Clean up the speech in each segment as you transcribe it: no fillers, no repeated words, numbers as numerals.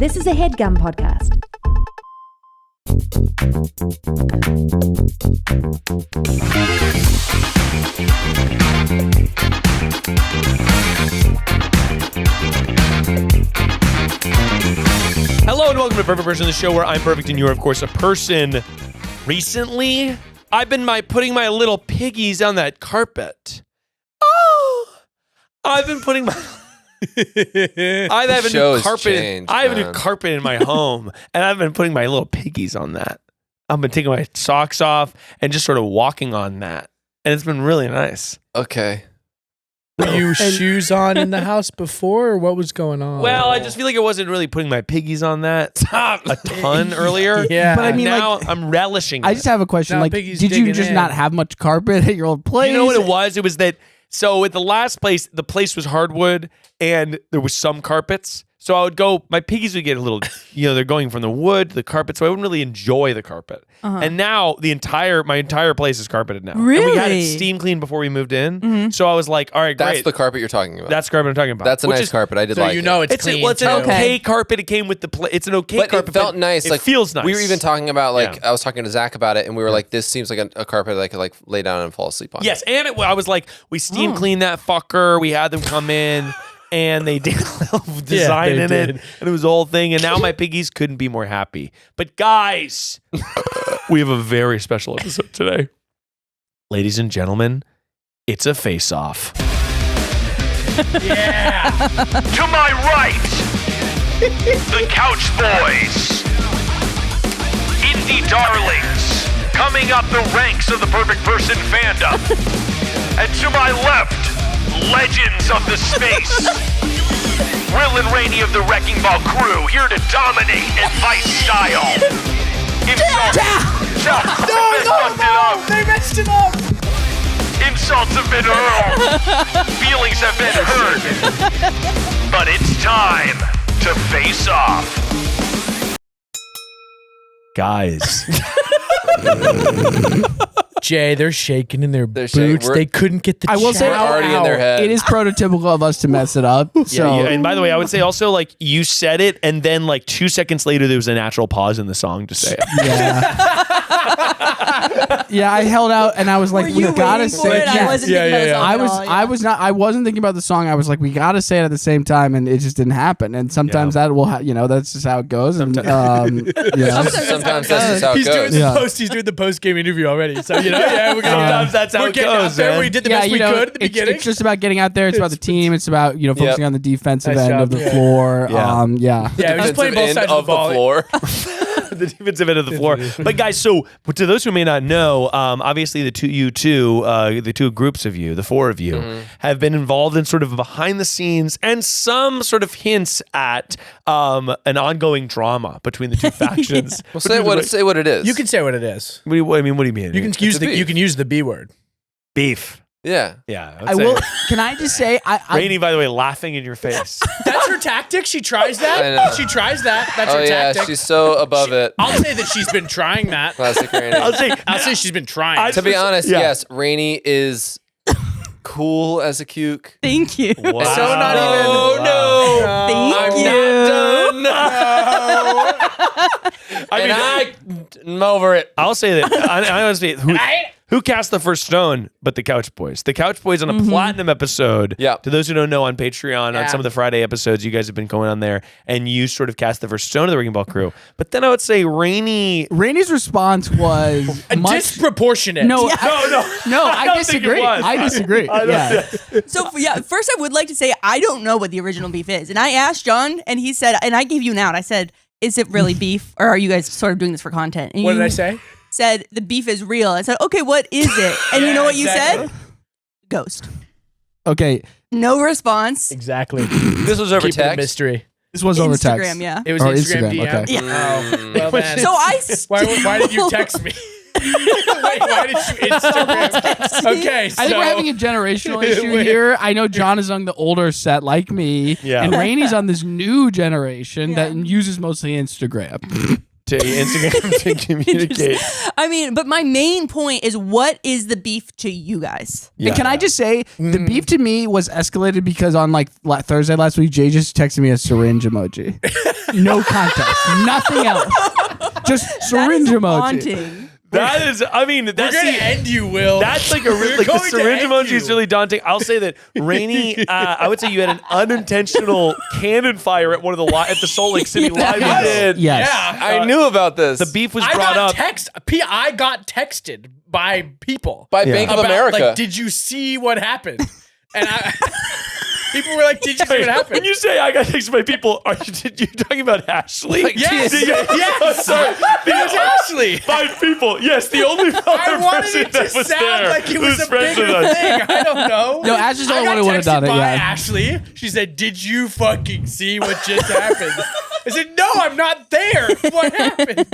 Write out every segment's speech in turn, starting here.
This is a Headgum podcast. Hello and welcome to Perfect Person, the show where I'm perfect and you're, of course, a person. Recently, I've been putting my little piggies on that carpet. Oh, I've been putting my... I have a new carpet in my home, and I've been putting my little piggies on that. I've been taking my socks off and just sort of walking on that, and it's been really nice. Okay. Were you shoes on in the house before, or what was going on? Well, I just feel like I wasn't really putting my piggies on that a ton earlier. Yeah. But I mean, now like, I'm relishing I it. just have a question. Now Like, Piggy's did you digging just in. not have much carpet at your old place? You know what it was? It was that, so at the last place, the place was hardwood and there was some carpets. So I would go, my piggies would get a little, they're going from the wood to the carpet. So I wouldn't really enjoy the carpet. And now my entire place is carpeted now. Really? And we had it steam cleaned before we moved in. So I was like, all right, That's great. the carpet you're talking about. That's the carpet I'm talking about. That's a Which nice is- carpet. I did So like you know it. it's clean. It's an too. okay carpet. It came with the it's an okay But carpet. it felt nice. It like, feels nice. We were even talking about, like, Yeah. I was talking to Zach about it, and we were like, this seems like a carpet that I could, like, lay down and fall asleep on. Yes, and I was like, we steam cleaned that fucker. We had them come in, and they did a little design they in did. it, and it was the whole thing. And now my piggies couldn't be more happy. But guys, we have a very special episode today, ladies and gentlemen. It's a face-off. Yeah! To my right, the Couch Boys. Indie darlings, coming up the ranks of the Perfect Person fandom. And to my left, legends of the space. Will and Rainie of the Wrecking Ball crew, here to dominate advice style. They messed it up. Insults have been hurled. Feelings have been hurt. But it's time to face off. Guys, Jay, they're shaking in their boots. shaking. They couldn't get the I will say, chow already in their out. head. It is prototypical of us to mess it up. So yeah. And by the way, I would say also, like, you said it, and then like 2 seconds later, there was a natural pause in the song to say it. yeah. Yeah, I held out and I was like, Were we you gotta waiting for say it? I yes. wasn't thinking about the song at all, I wasn't thinking about the song. I was like, we gotta say it at the same time, and it just didn't happen. And sometimes that will, that's just how it goes. And Sometimes that's just how it He's doing goes. the Yeah. He's doing the post game interview already. So we're Sometimes that's how we're it getting goes, out there. man. We did the best we could at the beginning. It's just about getting out there. It's about the team. It's about focusing on the defensive Nice end job. of the Yeah. floor. Yeah. yeah, we're just playing both sides of the ball. floor. The defensive end of the floor. But guys, so to those who may not know, obviously the two groups of you, the four of you, have been involved in sort of behind the scenes and some sort of hints at an ongoing drama between the two factions. Well, say what it is. You can say what it is. What do you mean? You can use the B word. beef. Yeah. Yeah, I will. Can I just say, Rainie, by the way, laughing in your face. That's her tactic. She tries I know. that. She tries that. That's Oh, her yeah. tactic. She's so above it. I'll say that she's been trying that. Classic Rainie. I'll say she's been trying. To be honest, Yeah. yes, Rainie is cool as a cuke. Thank you. Wow. So not even. Thank you. I'm over it. I'll say that. I honestly, who cast the first stone but the Couch Boys? The Couch Boys on a platinum episode. Yeah. To those who don't know, on Patreon, on some of the Friday episodes, you guys have been going on there, and you sort of cast the first stone of the Wrecking Ball crew. But then I would say Rainie's response was disproportionate. No, no. I don't think it disagree. was. I disagree. Yeah. So first I would like to say I don't know what the original beef is, and I asked John, and he said, and I gave you an out. I said, "Is it really beef, or are you guys sort of doing this for content?" And What you did I say? Said the beef is real. I said, "Okay, what is it?" And you know what you said? Ghost. Okay. No response. Exactly. This was over Keep it a text. mystery. This was over text. Instagram, yeah. It was Or Instagram DM. okay. Yeah. Well, then. So I. Why did you text me? Why did you Instagram? Okay, so I think we're having a generational issue here. I know John is on the older set like me, Yeah. and Rainie's on this new generation that uses mostly Instagram. to Instagram to communicate. I mean, but my main point is, what is the beef to you guys? And can I just say, the beef to me was escalated because on like Thursday last week, Jay just texted me a syringe emoji. No context, nothing else, just syringe that is emoji. haunting. That is, I mean, that's We're gonna end you, Will. That's like a We're like the going to syringe end emoji you. is really daunting. I'll say that Rainie, I would say you had an unintentional cannon fire at one of the at the Salt Lake City live you did. Yes. Yeah, I knew about this. The beef was I brought up. I got texted by people By Bank of about, America. like, did you see what happened? And people were like, did you see what happened? When you say I got texted by people, are you talking about Ashley? Like, Yes, yes. Sorry. It was Ashley. 5 people. Yes, the only I other wanted person it to that was sound there like it was who's a friends bigger with us. thing. I don't know. No, Ashley's the I only one got who would have done texted it, by yeah. Ashley. She said, did you fucking see what just happened? I said, no, I'm not there. What happened?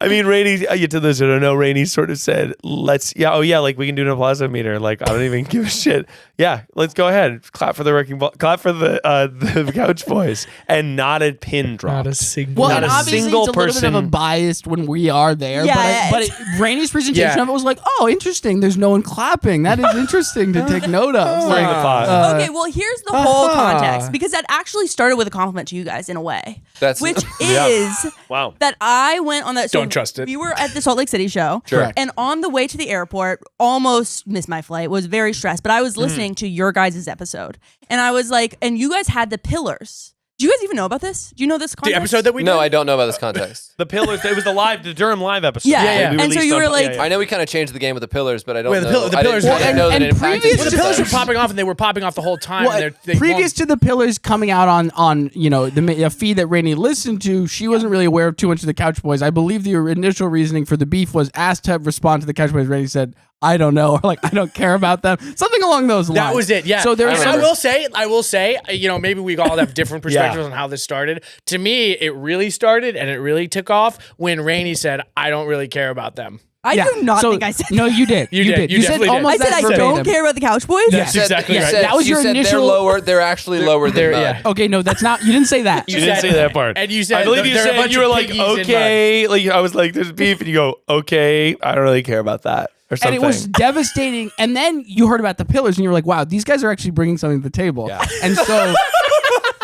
I mean, Rainie, to those who don't know, Rainie sort of said, like we can do an applause meter. Like, I don't even give a shit. Yeah, let's go ahead. Clap for the wrecking ball. Clap for the Couch Boys. And not a pin drop. Not a single. Well, Not and a obviously single it's a little bit of a person- biased when we are there. Yeah, but Rainie's presentation of it was like, oh, interesting. There's no one clapping. That is interesting to take note of. Bring the pot. Okay, well, here's the whole context, because that actually started with a compliment to you guys in a way, which is Wow. that I went on that. So Don't trust it. We were at the Salt Lake City show, Correct. and on the way to the airport, almost missed my flight. Was very stressed, but I was listening to your guys' episode, and I was like, and you guys had the pillars. Do you guys even know about this? Do you know this context? The episode that we No, did? I don't know about this context. The Pillars, it was the Durham live episode. Yeah, yeah. We And so released you on- were like- I know we kind of changed the game with the pillars, but I don't Wait, know. the I pillars- didn't, I didn't know that and it impacted previous Well, the to pillars were this- popping off, and they were popping off the whole time. Well, and they previous to the pillars coming out on the feed that Rainie listened to, she wasn't really aware of too much of the Couch Boys. I believe the initial reasoning for the beef was asked to respond to the Couch Boys. Rainie said, I don't know, or like, I don't care about them. Something along those lines. That was it, yeah. So there was I I remember. will say, maybe we all have different perspectives on how this started. To me, it really started and it really took off when Rainie said, I don't really care about them. I do not think I said No, you did. You did. You You said definitely did. almost I said that I verbatim. don't care about the Couch Boys. That's exactly right. That was you your said initial- They're lower. They're actually lower than Mud. yeah. Okay, no, that's not. You didn't say that. You didn't say that part. And you said I believe you there are a said bunch you were of like, piggies in okay. Like I was like, there's beef, and you go, okay, I don't really care about that. Or And something. it was devastating. And then you heard about the pillars, and you were like, "Wow, these guys are actually bringing something to the table." Yeah. And so,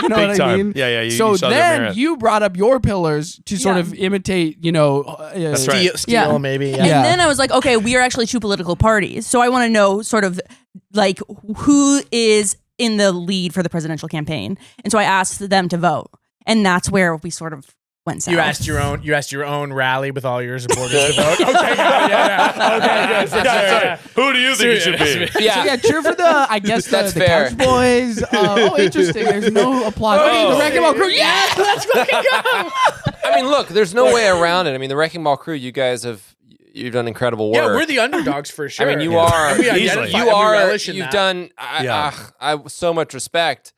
you know Big what I time. mean? Yeah, you So saw their then merit. you brought up your pillars to sort Yeah. of imitate, That's right. Steel, Yeah. maybe. And Yeah. then I was like, okay, we are actually two political parties. So I want to know sort of like who is in the lead for the presidential campaign. And so I asked them to vote. And that's where we sort of went south. You asked your own rally with all your supporters to vote. Okay, yeah. Okay, good. Yeah, sorry. Who do you think it should be? Yeah. So yeah, cheer for the, I guess, That's the fair. Couch Boys. Interesting. There's no applause. Okay, the Wrecking Ball crew. Yes, let's fucking go. I mean, look, there's no way around it. I mean, the Wrecking Ball crew, you've done incredible work. Yeah, we're the underdogs for sure. I mean, you are. And we Easily. identify You and we are. relish in You've that. done. So much respect.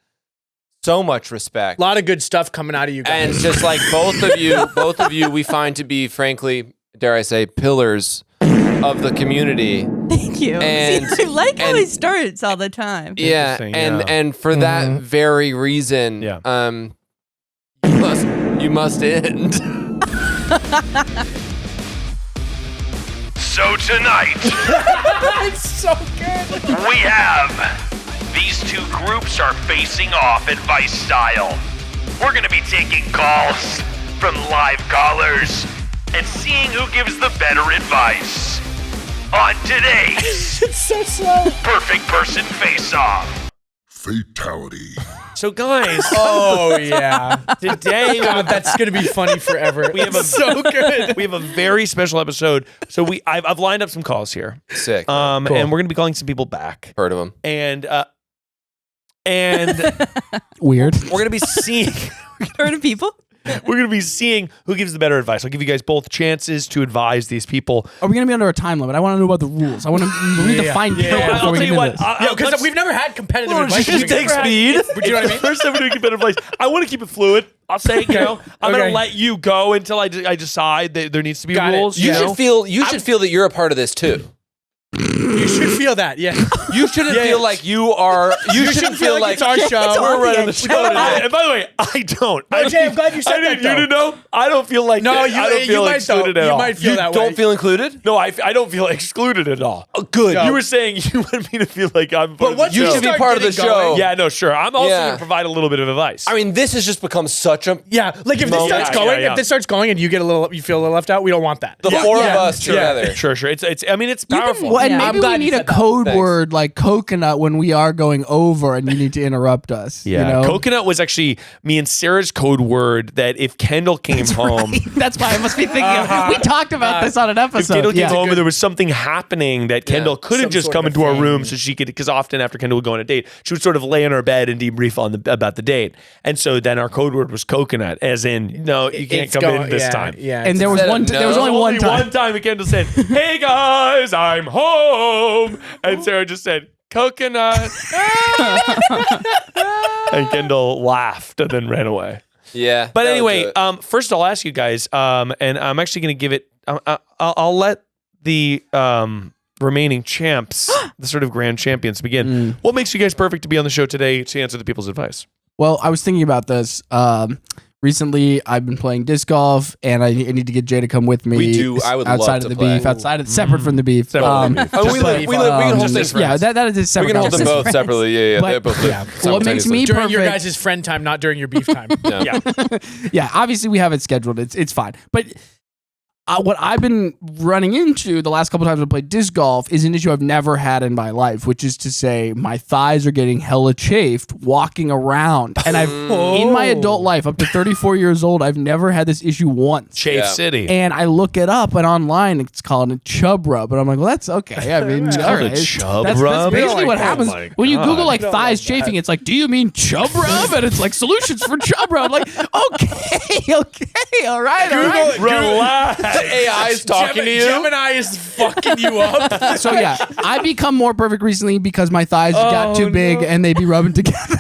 So much respect. A lot of good stuff coming out of you And guys. just like both of you, we find to be, frankly, dare I say, pillars of the community. Thank you. And- See, I like how and- he starts all the time. Yeah, Interesting, and yeah. and for that very reason, Yeah. you must end. So tonight, It's so good. we have these two groups are facing off advice style. We're going to be taking calls from live callers and seeing who gives the better advice on today's It's so slow. Perfect Person Face-Off. Fatality. So guys, Oh yeah. today God, that's gonna be funny forever. we have a so good. we have a very special episode. So I've lined up some calls here, Sick. and we're gonna be calling some people back, Heard of him. and Weird. we're gonna be seeing. Heard of people? We're going to be seeing who gives the better advice. I'll give you guys both chances to advise these people. Are we going to be under a time limit? I want to know about the rules. I want to read the fine print before I'll we tell get you into what. this. Yeah, because we've never had competitive advice. Just take speed. But you know what I mean? First time we're doing better advice. I want to keep it fluid. I'll say, I'm going to Okay. let you go until I decide that there needs to be Got it. rules. You know? should feel that you're a part of this too. You should feel that. Yeah. You shouldn't feel like you are. You shouldn't feel like it's our show. we're running the show today. And by the way, I don't. No, Jay, I'm glad you said I need that, you to know. I don't feel like No, I don't feel might excluded though. at You all. might feel that way. Don't feel included. No, I don't feel excluded at all. Oh, good. You were saying you want me to feel like I'm part of the once show. You should be start part of the getting going- show. Yeah, no, sure. I'm also Yeah. going to provide a little bit of advice. I mean, this has just become such a. Yeah, like if this starts Yeah, going, yeah. if this starts going and you feel a little left out, we don't want that. The four of us together. Sure. It's. I mean, it's powerful. Well, and Yeah. maybe I'm glad we you need a said that. code Thanks. word like coconut when we are going over and you need to interrupt us. Yeah, you know? coconut was actually me and Sarah's code word that if Kendall came home, That's why I must be thinking of. We talked about this on an if episode. Kendall came Yeah. home and there was something happening that Kendall couldn't Some just sort come of into our thing. room so she could, because often after Kendall would go on a date, she would sort of lay in her bed and debrief about the date. And so then our code word was coconut, as in, no, you can't It's come going- in this yeah, time. Yeah. And there was Instead one. of There was no. only one time. One time and Kendall said, "Hey guys, I'm home," and Sarah just said, "Coconut," and Kendall laughed and then ran away. Yeah. But that would anyway, do it. first I'll ask you guys, and I'm actually going to give it. I'll let the remaining champs, the sort of grand champions, begin. What makes you guys perfect to be on the show today to answer the people's advice? Well, I was thinking about this. Recently, I've been playing disc golf, and I need to get Jay to come with me. We do. I would love outside to of the play. beef, separate from the beef. Separate from the beef. Oh, we Just live- we live- we can hold just them- yeah, that is a we separate. can hold them conversation. both separately. Yeah, But- they're both yeah. What makes me during your perfect- guys' friend time, not during your beef time. Yeah. Yeah, obviously we have it scheduled. It's fine. But what I've been running into the last couple times I played disc golf is an issue I've never had in my life, which is to say my thighs are getting hella chafed walking around. And I've in my adult life, up to 34 years old, I've never had this issue once. Chafe Yeah. City. And I look it up and online it's called a chub rub. And I'm like, well, that's okay. I mean, all right. a chub That's rub? basically what Oh happens my when you God. Google like thighs chafing. It's like, do you mean chub rub? And it's like solutions for chub rub. Like, okay, all right, all right. Relax. AI is talking to you. Gemini is fucking you up. So yeah, I become more perfect recently because my thighs got too big and they be rubbing together.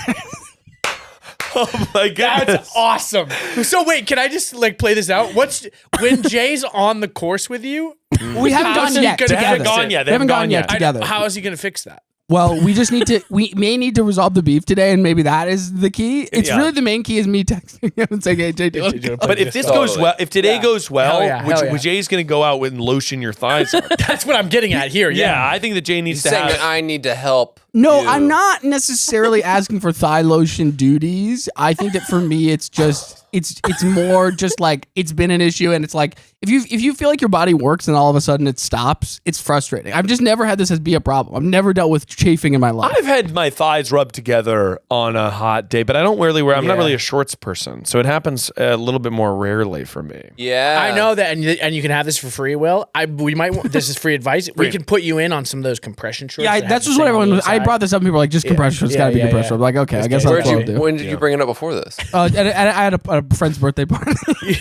Oh my goodness. That's awesome. So wait, can I just like play this out? What's when Jay's on the course with you? We haven't How's gone he yet gonna together. fix it? They haven't gone yet I- together. How is he going to fix that? Well, we just need to. We may need to resolve the beef today, and maybe that is the key. It's Yeah. really the main key is me texting him and saying, "Hey, Jay, do you wanna go?" But if this Totally. goes well, if today goes well, Hell yeah, hell yeah. which Jay's going to go out with and lotion your thighs up. That's what I'm getting at here. Yeah, I think that Jay needs He's to saying have. that I need to help. No, you. I'm not necessarily asking for thigh lotion duties. I think that for me, it's just it's more just like it's been an issue, and it's like if you feel like your body works and all of a sudden it stops, it's frustrating. I've just never had this as be a problem. I've never dealt with chafing in my life. I've had my thighs rubbed together on a hot day, but I don't really wear. I'm not really a shorts person, so it happens a little bit more rarely for me. Yeah. I know that, and you can have this for free. Will we might? This is free advice. We can put you in on some of those compression shorts. Yeah, that have that's the just what thing on everyone the was. I inside. brought this up. And people were like, just compression. It's yeah, got to be yeah, compression. yeah. I'm like, okay, I guess Where'd I'll you, do. when did you bring it up before this? I had a friend's birthday party.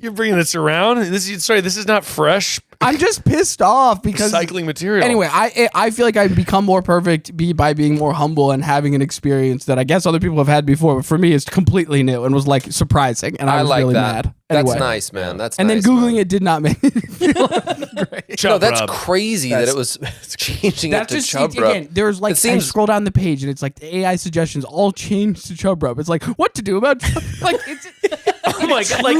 You're bringing this around. This is not fresh I'm just pissed off because recycling material. Anyway, I feel like I've become more perfect by being more humble and having an experience that I guess other people have had before, but for me it's completely new and was like surprising, and I was like really that. mad. That's Anyway. nice, man. That's And nice, then Googling man. it did not make me feel great. No, that's rub. crazy that it was changing it That's to just chub rub. again. There's like It seems- I scroll down the page and it's like the AI suggestions all changed to chub rub. It's like what to do about chub, like it's. Oh my god! Like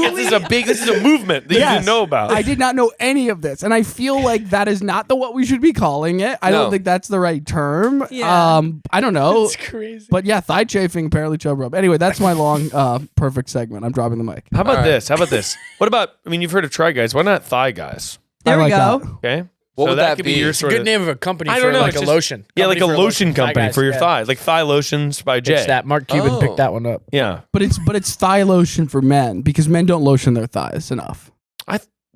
this is a movement that you Yes. didn't know about. I did not know any of this, and I feel like that is not what we should be calling it. I No. don't think that's the right term. Yeah. I don't know. It's crazy. But yeah, thigh chafing, apparently chub rub. Anyway, that's my long, perfect segment. I'm dropping the mic. How about All right. this? How about this? What about? I mean, you've heard of try guys. Why not thigh guys? There I we like go. that. Okay. What so would that could be? your It's a sort Good of, name of a company I for don't know, like it's a just- lotion. Yeah, like a Company lotion company Guys, for your yeah. thighs, like thigh lotions by Jay. Pitch that. Mark Cuban Oh. picked that one up. Yeah. But it's thigh lotion for men because men don't lotion their thighs enough.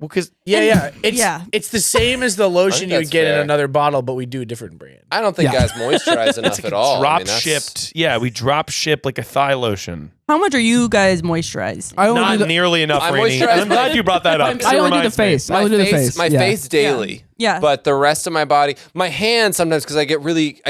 Because Yeah. It's Yeah. it's the same as the lotion you would that's get in fair. another bottle, but we do a different brand. I don't think Yeah. guys moisturize enough at all. I drop mean, that's- shipped. Yeah, we drop ship like a thigh lotion. How much are you guys moisturized? I only Not do nearly enough, I Rainey. moisturize I'm glad you brought that up. 'cause I it only do the reminds me. face. I only do the face. My yeah. face daily. Yeah. But the rest of my body, my hands sometimes because I get really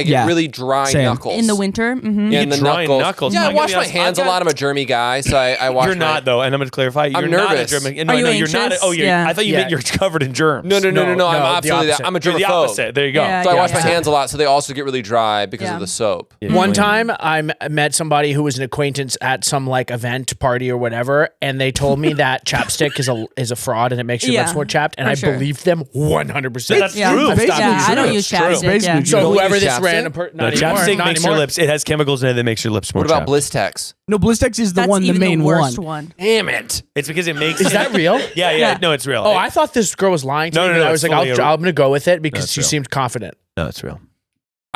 dry Same. knuckles. In the winter? Mm-hmm. Yeah, You in the get dry knuckles. Yeah, I'm I gonna wash be my honest, hands I've a lot. got- I'm a germy guy, so I wash You're not though, and I'm going to clarify. You're not nervous. a German. Are you you're not. anxious? Oh, Yeah. I thought you meant you're covered in germs. No, I'm no, absolutely the that. I'm a You're the germaphobe. opposite. There you go. Yeah, So I wash my yeah. hands a lot, so they also get really dry because Yeah. of the soap. One time, I met somebody who was an acquaintance at some like event party or whatever, and they told me that chapstick is a fraud and it makes your Yeah, lips more chapped, and for I sure. believed them 100%. That's Yeah. true. Basically Yeah, I don't true. use It's true. chapstick. Basically Yeah. true. So You don't whoever use this chapstick? random person, No, chapstick makes your lips. It has chemicals in it that makes your lips more What about chapped. Blistex? No, Blistex is the That's one, the even main the worst one. one. Damn it! It's because it makes. Is that real? Yeah. Yeah. No, it's real. Oh, I thought this girl was lying to No, me. no, no, and I it's was like, fully I'm going to go with it because it's she real. seemed confident. No, it's real.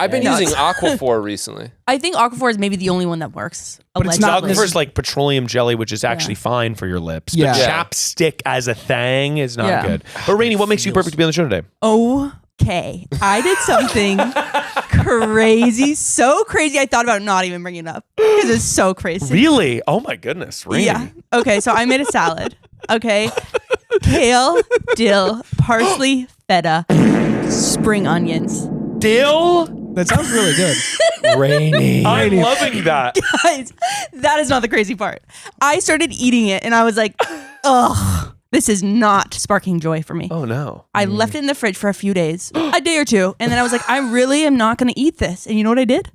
I've been Yeah. using Aquaphor recently. I think Aquaphor is maybe the only one that works. But it's not- allegedly. Aquaphor is like petroleum jelly, which is actually fine for your lips. Yeah. But Yeah. chapstick as a thing is not Yeah. good. But Rainey, what makes you perfect to be on the show today? Okay, I did something crazy, so crazy. I thought about not even bringing it up because it's so crazy. Really? Oh my goodness, Rainey. Yeah. Okay, so I made a salad. Okay, kale, dill, parsley, feta, spring onions. Dill? That sounds really good. Rainey. I'm loving that. Guys, that is not the crazy part. I started eating it and I was like, ugh, this is not sparking joy for me. Oh no. I left it in the fridge for a few days, a day or two, and then I was like, I really am not going to eat this. And you know what I did?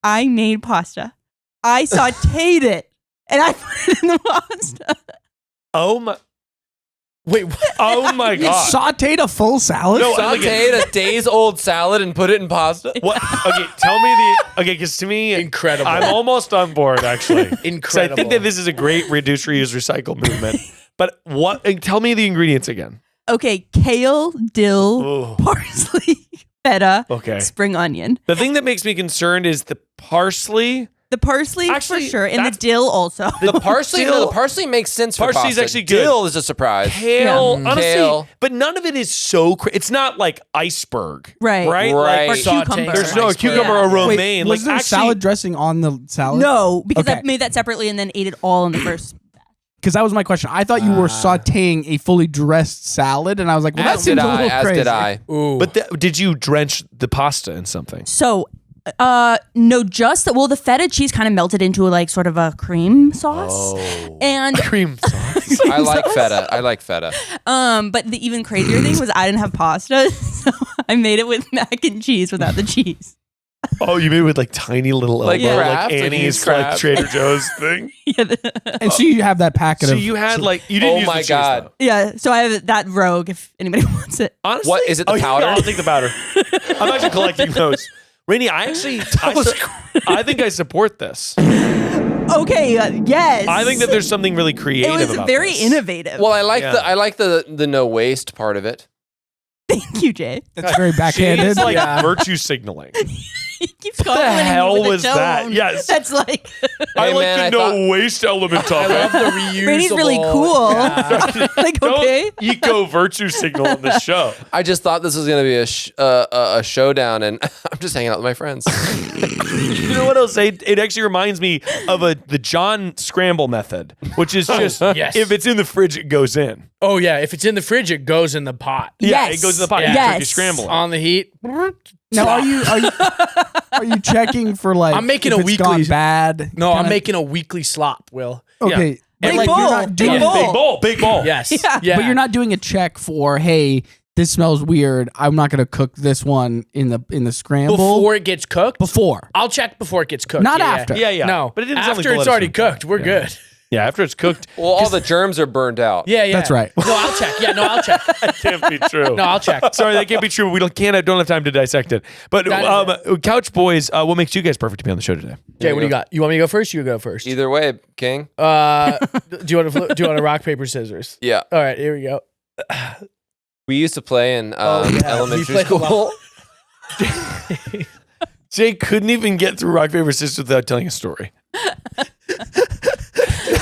I made pasta. I sauteed it, and I put it in the pasta. Oh my. Wait, what? Oh my You god. sauteed a full salad? No, Sauteed a days old salad and put it in pasta. What? Okay, tell me the. Okay, because to me, Incredible. I'm almost on board actually. Incredible. So I think that this is a great reduce, reuse, recycle movement. But what? Tell me the ingredients again. Okay, kale, dill, Ooh. parsley, feta, Okay. spring onion. The thing that makes me concerned is the parsley. The parsley Actually, for sure, and the that's- dill also. The parsley, Dill- the parsley makes sense for Parsley's pasta. actually good. Dill is a surprise. Kale, Yeah. honestly, Kale. but none of it is so. It's not like iceberg, Right. Right, Right. Or Like, Sauteing cucumber. there's no iceberg. cucumber Yeah. or Wait, romaine. was like there actually, salad dressing on the salad? No, because I Okay. made that separately and then ate it all in the first. Because that was my question. I thought you were sauteing a fully dressed salad, and I was like, well, that As seems did a I. little As crazy. did I. Ooh. But did you drench the pasta in something? So, no, just the feta cheese kind of melted into like sort of a cream sauce, and Cream sauce. I like feta. I like feta. but the even crazier thing was I didn't have pasta, so I made it with mac and cheese without the cheese. Oh, you made it with like tiny little Like elbow, Kraft, like like Annie's used like Kraft. Trader Joe's thing. And so you have that packet So of. you had like you didn't Oh use my the cheese, God. though. Yeah, so I have that rogue if anybody wants it. Honestly, What, is it the yeah, powder? I'll take the powder. I'm actually collecting those. Rainey, I actually, I think I support this. Okay, yes. I think that there's something really creative it was about very this. innovative. Well, I like Yeah. the no waste part of it. Thank you, Jay. That's very backhanded. It's like virtue signaling. He keeps What the complimenting me hell with a was that? tone. Yes. That's like I Hey, like man, the I no thought- waste element of I love it. the reusable. Rainie's really cool. Yeah. like Don't okay. eco virtue signal on the show. I just thought this was gonna be a showdown, and I'm just hanging out with my friends. You know what I'll say? It actually reminds me of the John Scramble method, which is just yes. if it's in the fridge, it goes in. Oh yeah, if it's in the fridge, it goes in the pot. Yeah, Yes. it goes in the pot. Yeah. You have to Yes. scramble it. On the heat. now, are you checking for like? I'm making if a it's weekly- gone bad. No, I'm kinda- making a weekly slop, Will. Okay, Yeah. but like bowl. you're not Big doing. bowl. Big bowl, big bowl. Yes. Yeah. Yeah. But you're not doing a check for hey, this smells weird. I'm not going to cook this one in the scramble before it gets cooked. Before. I'll check before it gets cooked. Not Yeah, after. Yeah, yeah. No, But it didn't sound like after the it's lettuce already was done. cooked, we're good. Yeah, after it's cooked. Well, all the germs are burned out. Yeah, yeah. That's right. No, I'll check. Yeah, no, I'll check. That can't be true. No, I'll check. Sorry, that can't be true. We don't have time to dissect it. But Couch Boys, what makes you guys perfect to be on the show today? Jay, what do you got? You want me to go first? You go first. Either way, King. Do you want to rock paper scissors? Yeah. All right, here we go. We used to play in We elementary played a school. lot. Jay couldn't even get through rock paper scissors without telling a story.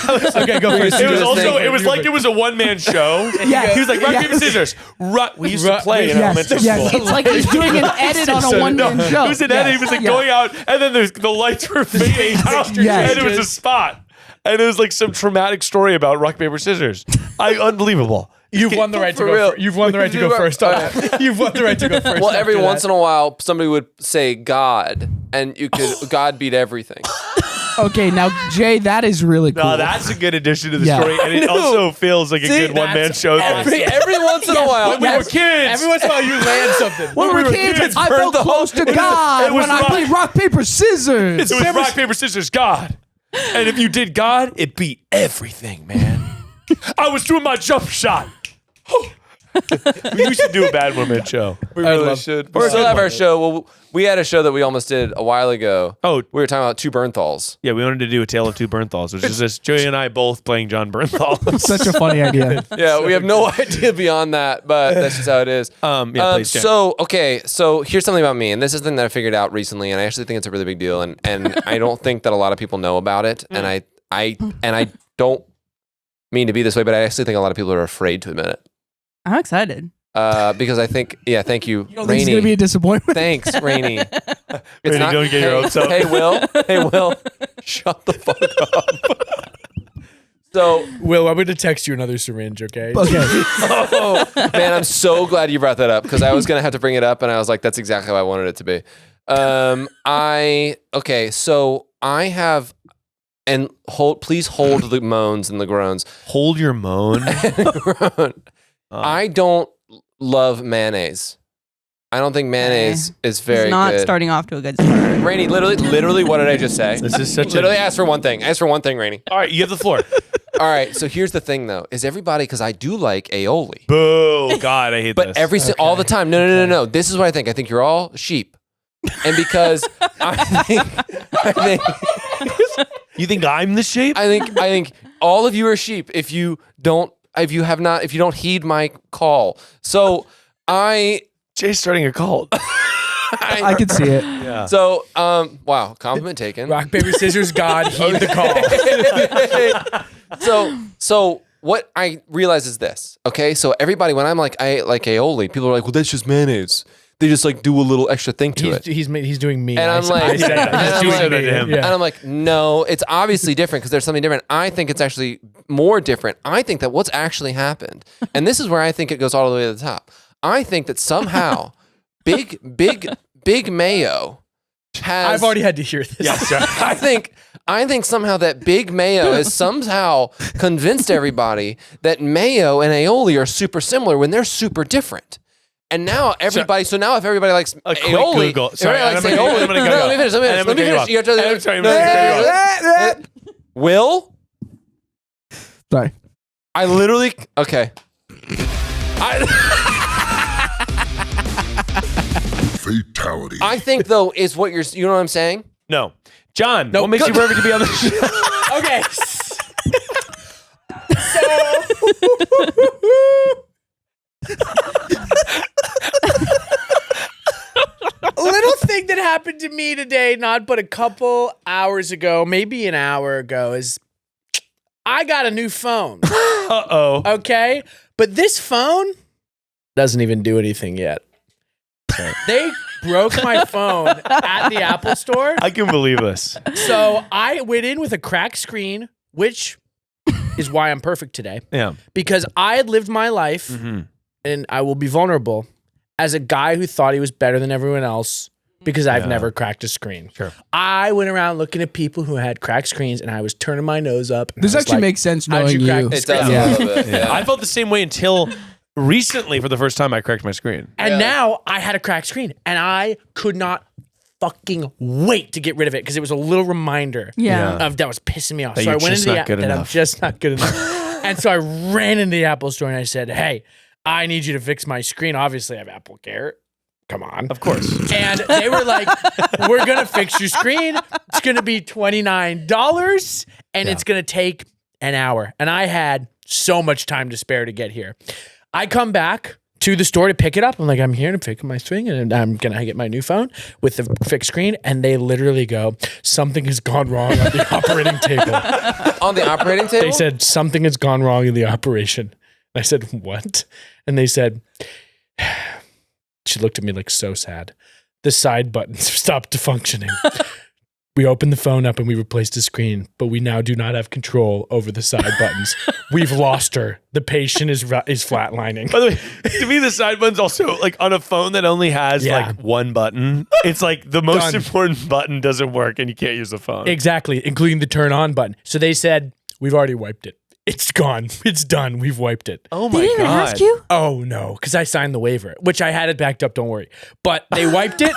Okay, go first. It was this also thing. it was like it was a one man show. Yeah. He was like rock Yes. paper scissors. We used to play in Yes, elementary yes. school. It's like he's doing an edit on a So, one-man show. It was an edit. He was like Yeah. going out, and then the lights were fading out, Yes. and it was a spot. And it was like some traumatic story about rock, paper, scissors. Unbelievable. You've won the right to For go. real. You've won the right to go first on that. You've won the right to go first. Well, every after once that. in a while, somebody would say God, and you could God beat everything. Okay, now Jay, that is really cool. No, that's a good addition to the Yeah. story, and it also feels like a good one-man show thing. Every once in a while, When we were kids, Every once in a while, you land something. when we were kids, I felt close to God it was when I rock- played rock, paper, scissors. it was rock, paper, scissors, God. And if you did God, it beat everything, man. I was doing my jump shot. We should do a bad one-man show. we really should. We still have our show. Well, we had a show that we almost did a while ago. Oh. We were talking about two Bernthals. Yeah, we wanted to do a Tale of Two Bernthals, which is just Joey and I both playing John Bernthal. Such a funny idea. Yeah, we have no idea beyond that, but that's just how it is. Please, Jen. So here's something about me, and this is something that I figured out recently, and I actually think it's a really big deal, and I don't think that a lot of people know about it, and I don't mean to be this way, but I actually think a lot of people are afraid to admit it. I'm excited. Because I think, thank you, I think it's gonna be Rainie. a disappointment. Thanks, Rainie. Rainie, don't get your hopes up. Hey, Will, shut the fuck up. So, Will, I'm going to text you another syringe, okay? Okay. oh, man, I'm so glad you brought that up because I was gonna have to bring it up, and I was like, that's exactly how I wanted it to be. So I have, and please hold the moans and the groans. Hold your moan. I don't love mayonnaise. I don't think mayonnaise is very It's not good. starting off to a good start. Rainie, literally, what did I just say? This is such Literally a... ask for one thing. Ask for one thing, Rainie. All right, you have the floor. All right, so here's the thing, though, is everybody, because I do like aioli. Boo. God, I hate But this. all the time. No. This is what I think. I think you're all sheep. And because I think You think I'm the shape? I think all of you are sheep if you don't heed my call. So Jay's starting a cult. I can see it. Yeah. So wow, compliment taken. Rock, paper, scissors, God, heed the call. So what I realize is this. Okay, so everybody, when I'm like I like aioli, people are like, well, that's just mayonnaise. They just like do a little extra thing to it. He's doing me. And I'm like, I said that. and He's I'm doing like- me. to him. Yeah. And I'm like, no, it's obviously different because there's something different. I think it's actually more different. I think that what's actually happened, and this is where I think it goes all the way to the top. I think that somehow big mayo has. I've already had to hear this. Yeah, sure. I think somehow that Big Mayo has somehow convinced everybody that mayo and aioli are super similar when they're super different. And now everybody, so now if everybody likes A quick aioli, Google. if Sorry, everybody I'm likes gonna- aioli, I'm gonna no, cut you let me off. finish. And I'm Let me gonna cut finish. you You have to, I'm sorry, I'm gonna cut you Will, Sorry. I literally, okay. Fatality. I think though is what you know what I'm saying? No. John, No, what makes good. you perfect to be on the show? Okay. A little thing that happened to me today, not but a couple hours ago, maybe an hour ago, is I got a new phone. Uh-oh. Okay? But this phone doesn't even do anything yet. They broke my phone at the Apple store. I can believe this. So I went in with a cracked screen, which is why I'm perfect today. Yeah. Because I had lived my life, and I will be vulnerable, as a guy who thought he was better than everyone else because I've never cracked a screen. Sure. I went around looking at people who had cracked screens, and I was turning my nose up. and This I was actually like, makes sense how'd knowing you crack you. the It does Yeah. a little bit. Yeah. I felt the same way until recently for the first time I cracked my screen. And now I had a cracked screen, and I could not fucking wait to get rid of it because it was a little reminder Yeah. of that was pissing me off. That so I you're went just into not the good that I'm enough. just not good enough. And so I ran into the Apple store and I said, "Hey, I need you to fix my screen. Obviously, I have Apple Care. Come on, Of course. And they were like, "We're gonna fix your screen. It's gonna be $29, and it's gonna take an hour." And I had so much time to spare to get here. I come back to the store to pick it up. I'm like, I'm here to pick up my screen, and I'm gonna get my new phone with the fixed screen. And they literally go, "Something has gone wrong on the operating table." On the operating table? They said, "Something has gone wrong in the operation." And I said, "What?" And they said, she looked at me like so sad. "The side buttons stopped functioning." We opened the phone up and we replaced the screen, but we now do not have control over the side buttons. We've lost her. The patient is flatlining. By the way, to me, the side button's also like on a phone that only has Yeah. like one button. It's like the most Done. important button doesn't work and you can't use the phone. Exactly, including the turn on button. So they said, we've already wiped it. It's gone. It's done. We've wiped it. Oh They my didn't even God. ask you? Oh no, because I signed the waiver, which I had it backed up. Don't worry. But they wiped it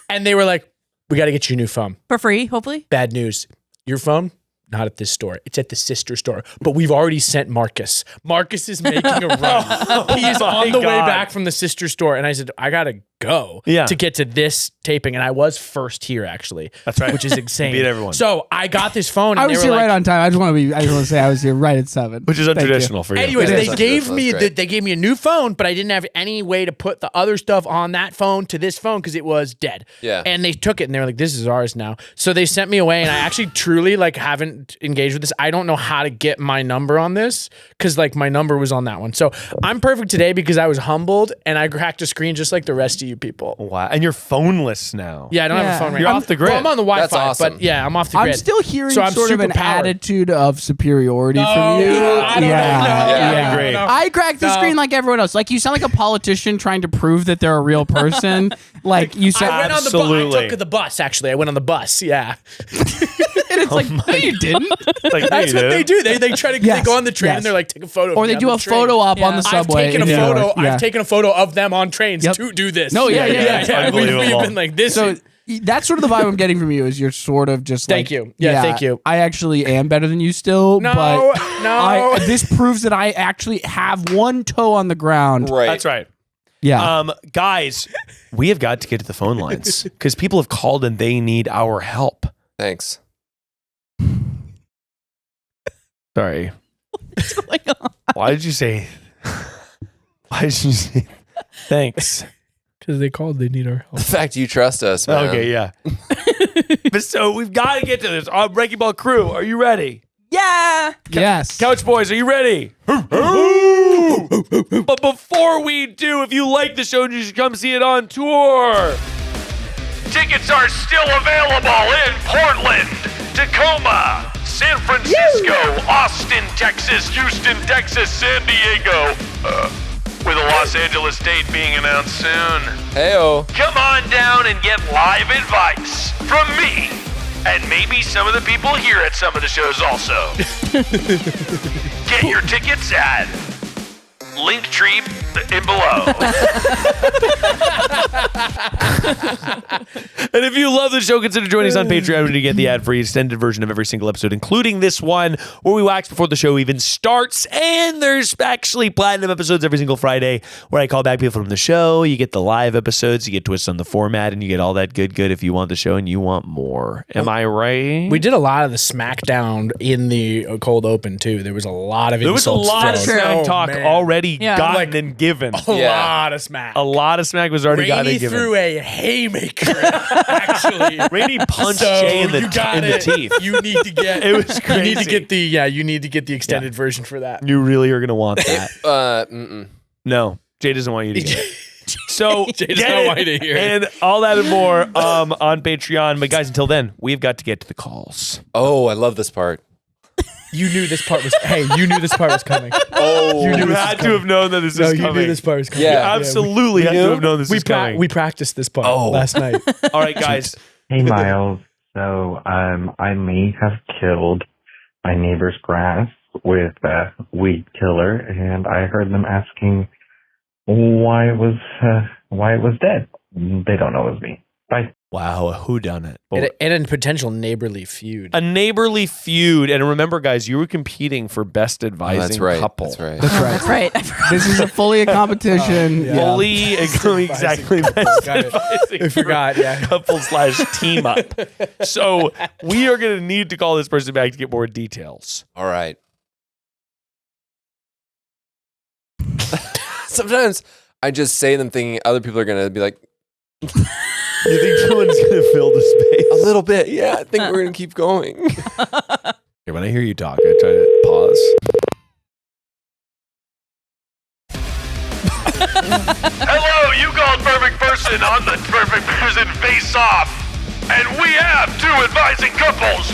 and they were like, we got to get you a new phone. For free, hopefully. Bad news. Your phone, not at this store. It's at the sister store. But we've already sent Marcus. Marcus is making a run. He is on the way God. back from the sister store. And I said, I got to go to get to this taping. And I was first here, actually. That's right. Which is insane. Beat everyone. So I got this phone. And I they was were here like, right on time. I just want to say I was here right at 7. Which is Thank you. untraditional for you. Anyways, It is. they gave me That's great. they gave me a new phone, but I didn't have any way to put the other stuff on that phone to this phone because it was dead. Yeah. And they took it and they were like, "This is ours now." So they sent me away, and I actually truly like haven't engaged with this. I don't know how to get my number on this because like my number was on that one. So I'm perfect today because I was humbled and I cracked a screen just like the rest of you people. Wow. And you're phoneless now. Yeah, I don't have a Yeah. phone right You're now. off the grid. Well, I'm on the Wi-Fi, That's awesome. but yeah, I'm off the grid. I'm still hearing So I'm sort of an super powered. attitude of superiority from you. I don't know. I agree. No. I cracked the No. screen like everyone else. Like you sound like a politician trying to prove that they're a real person. Like you said, I went on the bus. Absolutely. I took the bus. Actually, I went on the bus. Yeah. and it's like, no, you didn't. It's like, That's no, you what they didn't. do. They try to Yes, they go on the train yes. and they're like, take a photo. of Or me they on do the a train. photo op on Yeah. the I've subway. taken a in New photo. York. Yeah. I've taken a photo of them on trains Yep. to do this. No, yeah. It's We've unbelievable. been like this. So that's sort of the vibe I'm getting from you. Is you're sort of just Thank like, you. Yeah, thank you. I actually am better than you still. No, but no. this proves that I actually have one toe on the ground. Right. That's right. Yeah. Guys, we have got to get to the phone lines because people have called and they need our help. Thanks. Sorry. Why did you say? Why did you say? Thanks. Because they called, they need our help. The fact you trust us, man. Okay, yeah. But so we've got to get to this. Wrecking Ball crew, are you ready? Yeah. yes. Couch Boys, are you ready? But before we do, if you like the show, you should come see it on tour. Tickets are still available in Portland, Tacoma, San Francisco, Austin, Texas, Houston, Texas, San Diego, with a Los Angeles date being announced soon. Heyo. Come on down and get live advice from me and maybe some of the people here at some of the shows also. Get your tickets at Linktree in below. And if you love the show, consider joining us on Patreon to get the ad-free extended version of every single episode, including this one where we wax before the show even starts. And there's actually platinum episodes every single Friday where I call back people from the show. You get the live episodes, you get twists on the format, and you get all that good if you want the show and you want more. Am I right? We did a lot of the SmackDown in the cold open too. There was a lot of There was a insults lot of thrown. smack Oh, talk man. already Yeah. gotten Like- and given. A Yeah. lot of smack. A lot of smack was already gotten Rainie and given. threw a haymaker. Actually, Rainie punched so Jay in the you got the it. teeth. You need to get. It was You need to crazy. get the You need to get the extended version for that. You really are going to want that. Mm-mm. No, Jay doesn't want you to get it. So Jay does get not it. want you to hear it. And all that and more on Patreon. But guys, until then, we've got to get to the calls. Oh, I love this part. You knew this part was. Hey, you knew this part was coming. Oh, You this had is to have known that this No, is you coming. knew this part was coming. Yeah. You absolutely had to have known this is coming. We practiced this part Oh. last night. All right, guys. Hey, Miles. So, I may have killed my neighbor's grass with a weed killer, and I heard them asking why it was dead. They don't know it was me. Bye. Wow, a whodunit. And a potential neighborly feud. A neighborly feud. And remember, guys, you were competing for best advising that's right. couple. That's right. That's right. That's right. I forgot. This is fully a competition. yeah. Fully, exactly. Best Got it. advising I forgot, yeah. couple / team up. So we are going to need to call this person back to get more details. All right. Sometimes I just say them thinking other people are going to be like, You think someone's going to fill the space? a little bit. Yeah, I think we're going to keep going. Here, when I hear you talk, I try to pause. Hello, you called perfect person on the perfect person face off. And we have Two advising couples.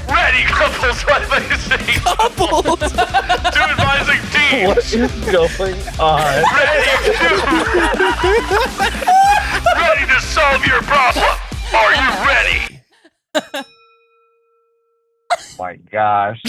Ready, couples. What am I saying? Couples. Two advising teams. What is going on? Ready to solve your problem. Are you ready? My gosh.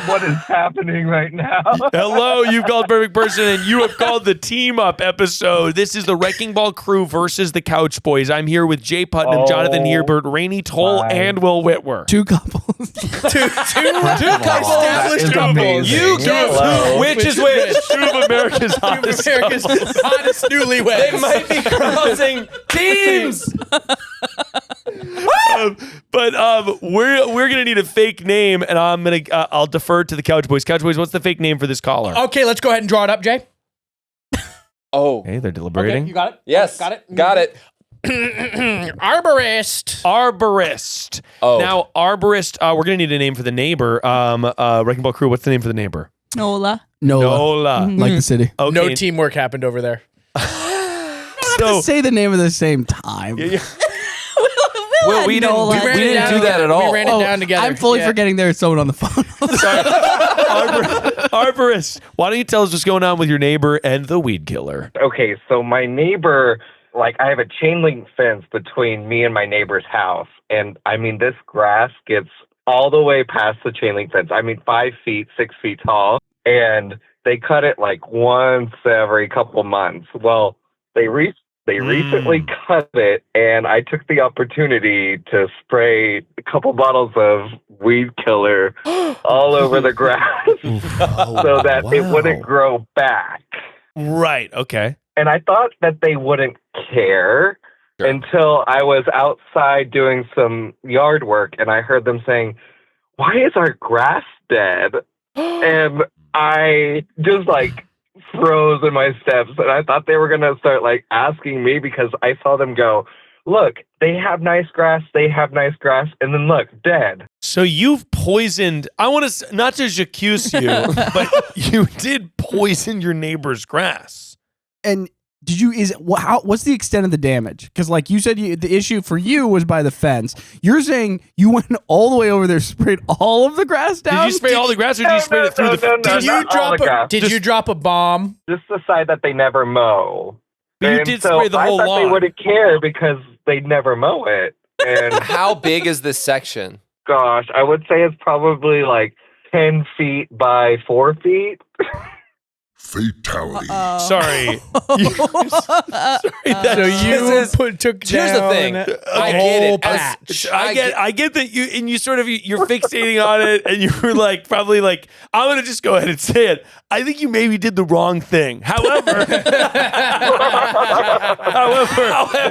What is happening right now? Hello, you've called Perfect Person, and you have called the Team Up episode. This is the Wrecking Ball crew versus the Couch Boys. I'm here with Jay Putnam, Jonathan Hebert, Rainie Toll, my. and Will Whitwer. Two couples. Two established couples. You Hello. which is which? Two of America's hottest America's couples. hottest newlyweds. They might be crossing teams. But we're gonna need a fake name, and I'll defer to the Couch Boys. Couch Boys, what's the fake name for this caller? Okay, let's go ahead and draw it up, Jay. Oh. Okay, they're deliberating. Okay, you got it? Yes. Got it? Got it. Arborist. Arborist. Oh. Now, arborist. We're gonna need a name for the neighbor. Wrecking Ball crew. What's the name for the neighbor? Nola. Nola. Like the city. Okay. No teamwork happened over there. So Say the name at the same time. Well, we didn't, Nola. we didn't do that at all. We ran it down together. I'm fully Yeah. forgetting there's someone on the phone. arborist. Why don't you tell us what's going on with your neighbor and the weed killer? Okay, so my neighbor, like, I have a chain link fence between me and my neighbor's house. And I mean, this grass gets all the way past the chain link fence. I mean, 5 feet, 6 feet tall. And they cut it like once every couple months. Well, they recently cut it, and I took the opportunity to spray a couple bottles of weed killer all over the grass so that it wouldn't grow back. Right. Okay. And I thought that they wouldn't care until I was outside doing some yard work, and I heard them saying, "Why is our grass dead?" And I just like froze in my steps, and I thought they were gonna start like asking me because I saw them go, "Look, they have nice grass, and then look, dead." So you've poisoned. I want to not to accuse you, but you did poison your neighbor's grass. And did you? What's the extent of the damage? Because like you said, the issue for you was by the fence. You're saying you went all the way over there, sprayed all of the grass down. Did you spray all the grass, or did you spray it through the? No, Did you not all the grass. you drop a bomb? Just the side that they never mow. But you And did so spray the whole I thought lawn. they wouldn't care because they'd never mow it. And How big is this section? gosh, I would say it's probably like 10 feet by 4 feet. Fatality. Sorry. So you took Here's the down thing. a I get whole it. patch. I get that you and you sort of you're fixating on it, and you were like probably like I'm gonna just go ahead and say it. I think you maybe did the wrong thing. However,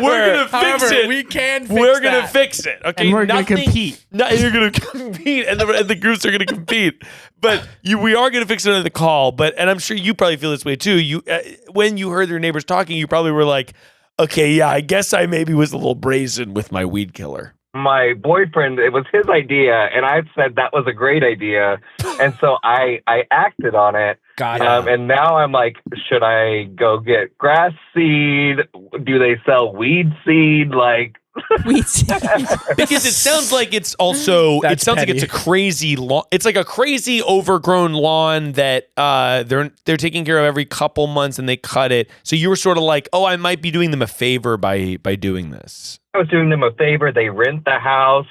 we're gonna fix it. We can fix We're gonna that. fix it. Okay, And we're gonna compete. You're gonna compete, and the groups are gonna compete. But we are gonna fix it on the call. And I'm sure you probably feel this way too. You when you heard your neighbors talking, you probably were like, okay, yeah, I guess I maybe was a little brazen with my weed killer. My boyfriend, it was his idea, and I said that was a great idea. And so I acted on it. Got it. And now I'm like, should I go get grass seed? Do they sell weed seed? Like, Because it sounds like it's also That's like it's petty. a crazy lawn. It's like a crazy overgrown lawn that they're taking care of every couple months, and they cut it. So you were sort of like, oh, I might be doing them a favor by doing this. I was doing them a favor. They rent the house.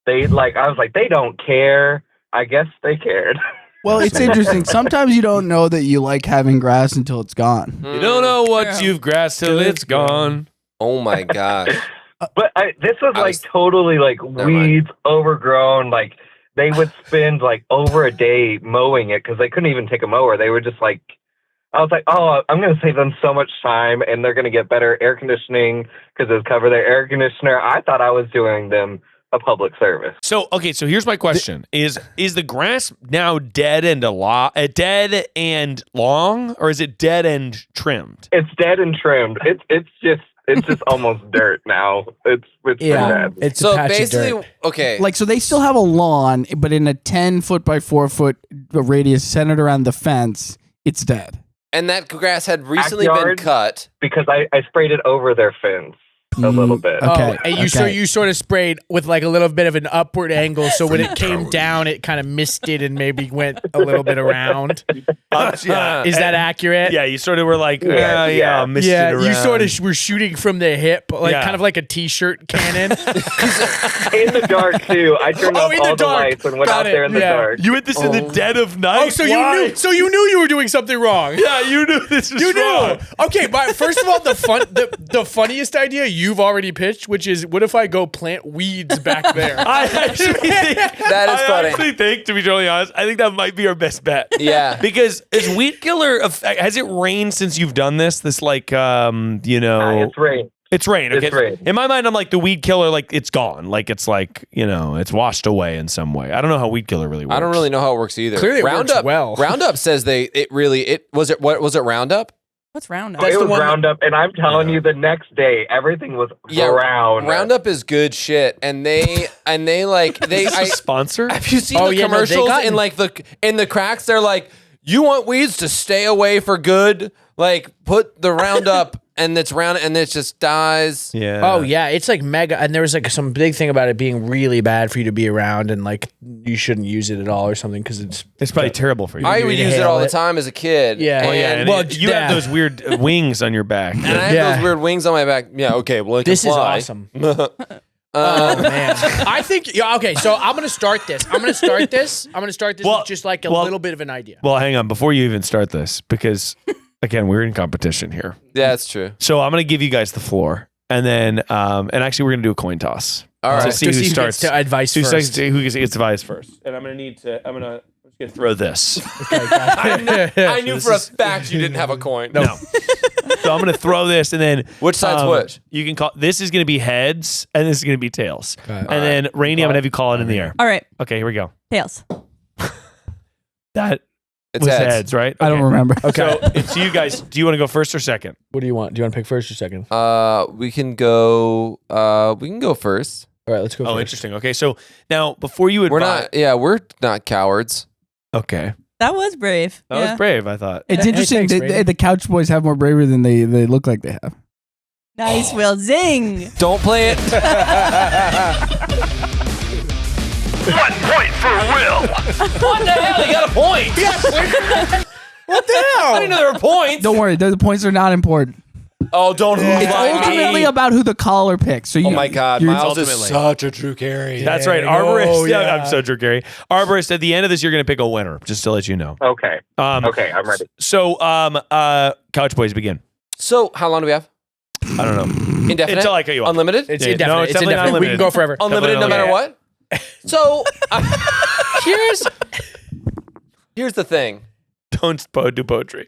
I was like, they don't care. I guess they cared. Well, it's interesting. Sometimes you don't know that you like having grass until it's gone. You don't know what you've grassed till it's gone. Oh my gosh. But this was like totally like weeds, overgrown. Like they would spend like over a day mowing it because they couldn't even take a mower. They were just like, I was like, oh, I'm going to save them so much time, and they're going to get better air conditioning because it would cover their air conditioner. I thought I was doing them a public service. So so here's my question: Is the grass now dead and dead and long, or is it dead and trimmed? It's dead and trimmed. It's just almost dirt now. It's pretty bad. It's a So patch of basically, dirt. okay. Like, so they still have a lawn, but in a 10 foot by 4 foot radius centered around the fence, it's dead. And that grass had recently Backyard. been cut. Because I sprayed it over their fence. a little bit. Okay. And you sort of sprayed with like a little bit of an upward angle, so when it came down, it kind of misted and maybe went a little bit around. Yeah. Is that accurate? Yeah, you sort of were like, Yeah. missed it around. You sort of were shooting from the hip, like Yeah. kind of like a t-shirt cannon. In the dark too. I turned off in the all the dark. lights and went Got out it. there in the Yeah. dark. You hit this in the dead of night. Oh, so Why? you knew you were doing something wrong. Yeah, you knew this was You knew. wrong. Okay, but first of all, the funniest idea you've already pitched, which is, what if I go plant weeds back there? I actually think That is funny. I actually think, to be totally honest, I think that might be our best bet. Yeah. Because is weed killer? Has it rained since you've done this? This like It's rain. It's rain. Okay. It's rain. In my mind, I'm like the weed killer. Like it's gone. Like it's like it's washed away in some way. I don't know how weed killer really works. I don't really know how it works either. Clearly it works Roundup, well. Roundup says what was it Roundup? What's Roundup? That's It the was one Roundup, and I'm telling you, the next day everything was brown. Roundup is good shit, and they like they. Is this a sponsor? Have you seen Oh, the yeah, no, they commercials got- in like in the cracks? They're like, you want weeds to stay away for good? Like put the Roundup and it's round and it just dies. Yeah. Oh yeah, it's like mega, and there was like some big thing about it being really bad for you to be around, and like you shouldn't use it at all or something because it's probably terrible for you. I You would use it inhale all the it. time as a kid. Yeah. Oh yeah. And, And well, you yeah. have those weird wings on your back. and I have Yeah. those weird wings on my back. Yeah. Okay. Well, it can this is fly. awesome. Oh man, I think okay. So I'm gonna start this. I'm gonna start this Well- with just like a well- little bit of an idea. Well, hang on before you even start this, because again, we're in competition here. Yeah, that's true. So I'm gonna give you guys the floor, and then and actually we're gonna do a coin toss. All right. To see To who see who starts. gets to advice who first. gets advice first. And I'm just gonna throw this. I knew for a fact you didn't have a coin. No. So I'm gonna throw this, and then Which side's which? You can call. This is gonna be heads, and this is gonna be tails. Okay. And then Rainie, I'm gonna have you call it in the air. All right, Okay, here we go. tails. That It's was heads. heads, right? I don't Okay. remember. So it's you guys. Do you want to go first or second? What do you want? Do you want to pick first or second? We can go. We can go first. All right, let's go. Oh, first. interesting. Okay, so now before you advise, We're not. Yeah, we're not cowards. Okay, That was brave. that was brave. I thought. It's Hey, interesting. thanks, the, Brady. the Couch Boys have more bravery than they look like they have. Nice, Will. Zing. Don't play it. 1 point for Will. What the hell? You got a point. What the hell? I didn't know there were points. Don't worry, the points are not important. Oh, don't. It's ultimately about who the caller picks. So you, Oh my God, you're- Miles is ultimately. such a true carry. That's right. I know, Arborist. Yeah, yeah. I'm so true, Gary. Arborist. At the end of this, you're going to pick a winner, just to let you know. Okay. Okay, I'm ready. So, Couch Boys, begin. So, how long do we have? I don't know. Indefinite. Until I cut you off. Unlimited. It's Yeah, indefinite. no, it's it's definitely indefinite. not We can go forever. Unlimited, no Definitely matter what. So, here's the thing. Don't do poetry.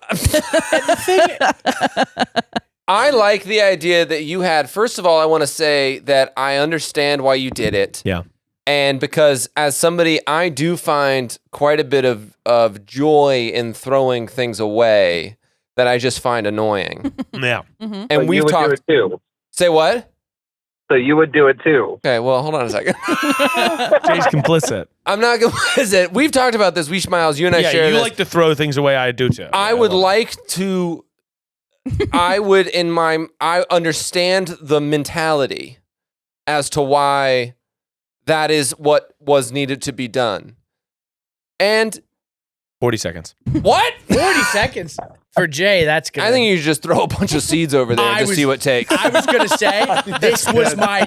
I like the idea that you had. First of all, I want to say that I understand why you did it. Yeah. And because as somebody, I do find quite a bit of joy in throwing things away that I just find annoying. Yeah. And But we've you would do talked. it too. Say what? So you would do it too. Okay, well, hold on a second. Jay's complicit. I'm not going to. We've talked about this. Miles, you and I Yeah, share you this. like to throw things away. I do too. I would like to. I understand the mentality as to why that is what was needed to be done. And 40 seconds. what? 40 seconds for Jay. That's good. I think you should just throw a bunch of seeds over there and I just was- see what takes. I was gonna say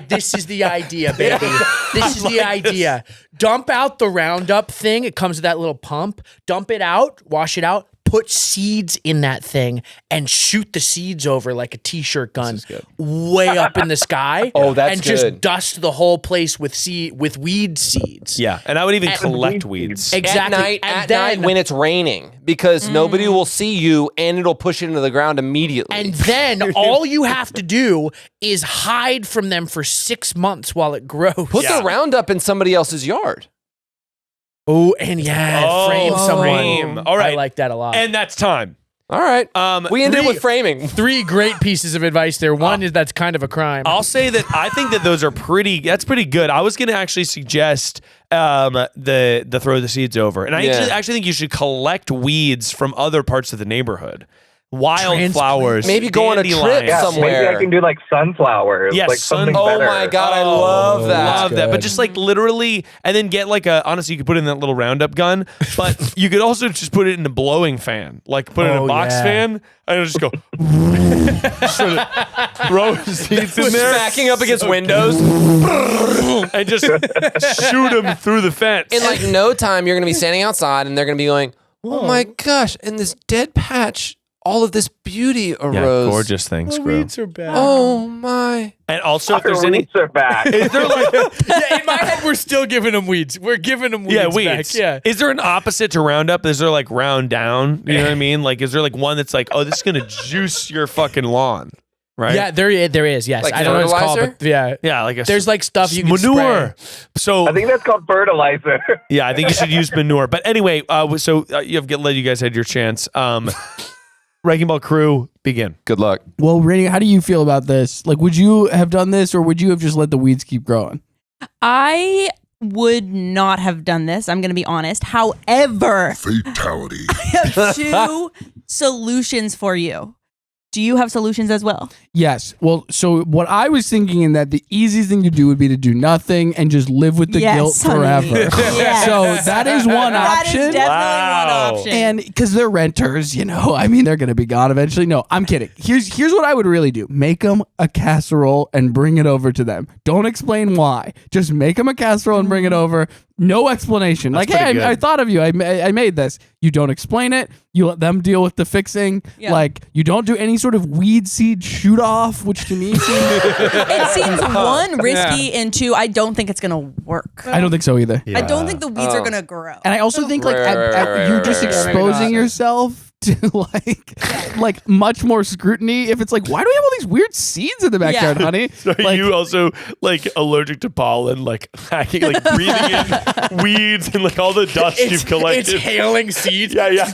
this is the idea, baby. This is the idea. Dump out the Roundup thing. It comes with that little pump. Dump it out, wash it out, put seeds in that thing, and shoot the seeds over like a t-shirt gun way up in the sky. Oh, that's and good. just dust the whole place with weed seeds. Yeah. And I would even And- collect weeds. Exactly. At And night then- when it's raining, because nobody will see you and it'll push it into the ground immediately. And then all you have to do is hide from them for 6 months while it grows. put the Roundup in somebody else's yard. Oh, and frame someone. frame. All right. I like that a lot. And that's time. All right. We ended three- with framing. 3 great pieces of advice there. One is that's kind of a crime. I'll say that I think that those are that's pretty good. I was going to actually suggest the throw the seeds over. And I Yeah. actually think you should collect weeds from other parts of the neighborhood. wildflowers. Maybe go on a trip dandelions. somewhere. Maybe I can do like sunflowers. Yes, like something Oh better. my God, I love that. Love that, but just like literally, and then get like a. Honestly, you could put it in that little Roundup gun, but you could also just put it in a blowing fan, like put it in a box fan, and it'll just go. Sort of throw seeds in there, Smacking up against windows. and just shoot them through the fence. In like no time, you're going to be standing outside and they're going to be going, oh my gosh, in this dead patch, all of this beauty arose. gorgeous things, The bro. weeds are back. Oh my. And also, if Our there's any, roots are back. is there like, Yeah, in my head, we're still giving them weeds. We're giving them weeds. yeah, back. weeds. Yeah. Is there an opposite to Roundup? Is there like round down? You know what I mean? Like, is there like one that's like, oh, this is gonna juice your fucking lawn, right? Yeah, there is. Yes, Like I don't know what it's called, fertilizer? but yeah, yeah, like a there's like stuff you can manure. spray. So I think that's called fertilizer. yeah, I think you should use manure. But anyway, so let you guys had your chance. Wrecking Ball crew, begin. Good luck. Well, Rainie, how do you feel about this? Like, would you have done this, or would you have just let the weeds keep growing? I would not have done this. I'm going to be honest. However, Fatality. I have two solutions for you. Do you have solutions as well? Yes. Well, so what I was thinking in that the easiest thing to do would be to do nothing and just live with the Yes, guilt honey. forever. Yes. So that is one That option. is definitely Wow. one option. And because they're renters, I mean, they're going to be gone eventually. No, I'm kidding. Here's what I would really do. Make them a casserole and bring it over to them. Don't explain why. Just make them a casserole and bring it over. No explanation. That's like, hey, pretty good. I thought of you. I made this. You don't explain it. You let them deal with the fixing. Yeah. Like, you don't do any sort of weed seed shoot off, which to me seems... it seems one, risky, and two, I don't think it's going to work. I don't think so either. I don't think the weeds are going to grow. And I also think like Right, you're just right, right, exposing right. yourself to like much more scrutiny. If it's like, why do we have all these weird seeds in the backyard, Yeah. honey? So are Like- you also like allergic to pollen, like hacking, like breathing in weeds and like all the dust you've collected? It's hailing seeds. yeah.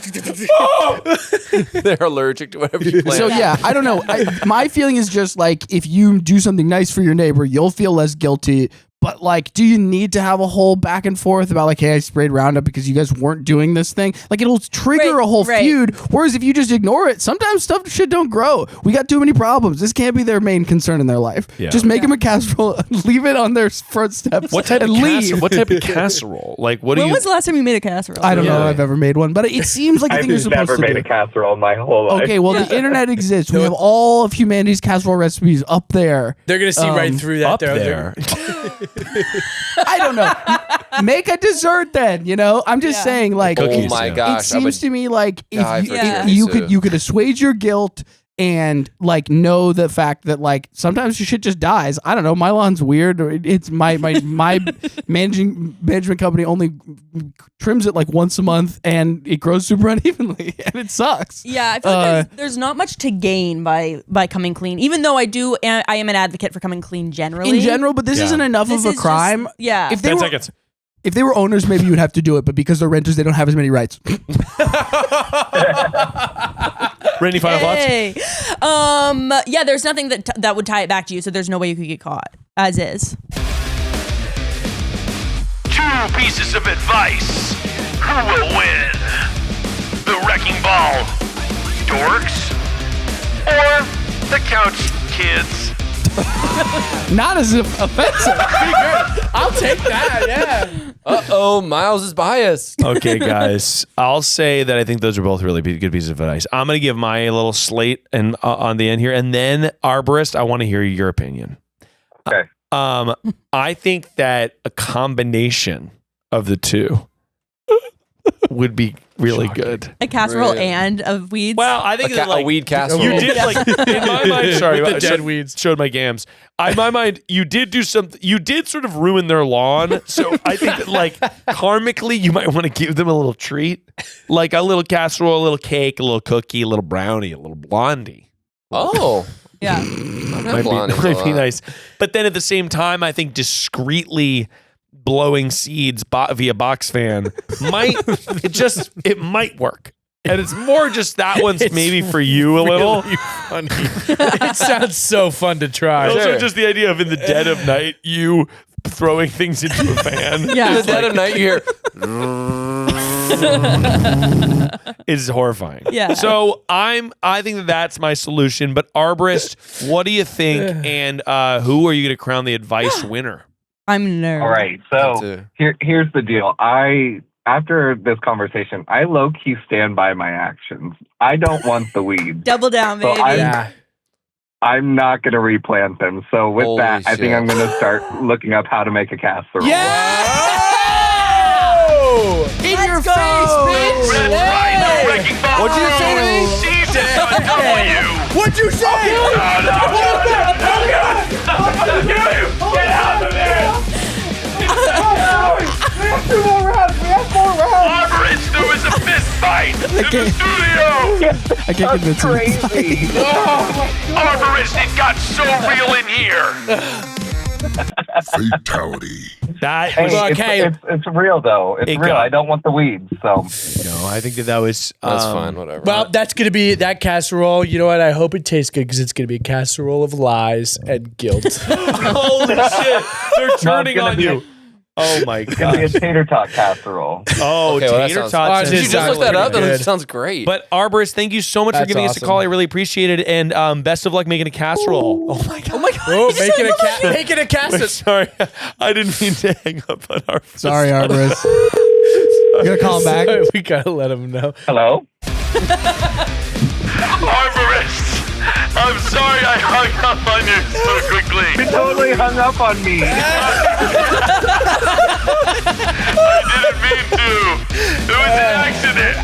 They're allergic to whatever you plant. So yeah, I don't know. My feeling is just like if you do something nice for your neighbor, you'll feel less guilty. But like, do you need to have a whole back and forth about like, hey, I sprayed Roundup because you guys weren't doing this thing? Like, it'll trigger Right, a whole right. feud. Whereas if you just ignore it, sometimes shit don't grow. We got too many problems. This can't be their main concern in their life. Yeah. Just make them a casserole, leave it on their front steps, What type and of leave. casserole? What type of casserole? Like, what do When you? was the last time you made a casserole? I don't know Yeah. if I've ever made one, but it seems like a I've thing you're supposed never to made do. a casserole in my whole life. Okay, well, the internet exists. We have all of humanity's casserole recipes up there. They're going to see right through that. Up there. I don't know. Make a dessert then, I'm just saying, like, Oh Cookies, my yeah. gosh. it seems to me like die if for you, Yeah. if you tiramisu. could you could assuage your guilt and like know the fact that like sometimes your shit just dies. I don't know. My lawn's weird. Or it's my management company only trims it like once a month and it grows super unevenly and it sucks. Yeah, I feel like there's not much to gain by coming clean. Even though I am an advocate for coming clean generally. In general, but this Yeah. isn't enough This of is a crime. just- yeah. If they 10 were, seconds. If they were owners, maybe you'd have to do it, but because they're renters, they don't have as many rights. Randy, final thoughts? Hey. Yeah, there's nothing that would tie it back to you, so there's no way you could get caught as is. 2 pieces of advice. Who will win? The Wrecking Ball dorks or the Couch Kids? Not as offensive. I'll take that. Yeah. Uh-oh, Miles is biased. Okay, guys. I'll say that I think those are both really good pieces of advice. I'm going to give my little slate and on the end here, and then Arborist, I want to hear your opinion. Okay. I think that a combination of the two would be really good. A casserole Really? and of weeds. Well, I think that, A like, weed casserole. you did like in my mind. Sorry, With the I dead weeds. showed my gams. In my mind, you did do something. You did sort of ruin their lawn. So I think that like karmically, you might want to give them a little treat, like a little casserole, a little cake, a little cookie, a little brownie, a little blondie. Oh. yeah. Might be nice. But then at the same time, I think discreetly blowing seeds via box fan it might work. And it's more just that one's maybe for you a little. Really funny. It sounds so fun to try. Also, Sure. just the idea of in the dead of night, you throwing things into a fan. Yeah. In the dead of night, you hear. is horrifying. Yeah. So I think that that's my solution. But Arborist, what do you think? And who are you going to crown the advice winner? I'm nerd. All right, so here's the deal. After this conversation, I low-key stand by my actions. I don't want the weeds. Double down, So baby. I'm not going to replant them. So with Holy that, I think shit. I'm going to start looking up how to make a casserole. In your face, bitch! That's right, the Wrecking Ball What'd you say to me? season on W. What'd you say? Get out of there! Arborist, there was a fist fight in the studio! I can't convince him. Crazy. Arborist, it got so real in here! Fatality. That Hey, was it's real, though. It's It real. got- I don't want the weeds, so... no. I think that was That's fine, whatever. Well, that's going to be that casserole. You know what? I hope it tastes good because it's going to be a casserole of lies and guilt. Holy shit! They're turning gonna on be you. Oh my It's going to be a god. tater tot casserole. Oh, Okay, well, that tater sounds- tots. Oh, Did you just look that up? Pretty That good. sounds great. But Arborist, thank you so much for That's giving us a awesome. call. I really appreciate it, and best of luck making a casserole. Oh my god! Oh my god! Oh, making a casserole. Sorry, I didn't mean to hang up on our. Sorry, Arborist. You gonna call him back? We got to let him know. Hello? Arborist, I'm sorry I hung up on you so quickly. You totally hung up on me. I didn't mean to. It was an accident.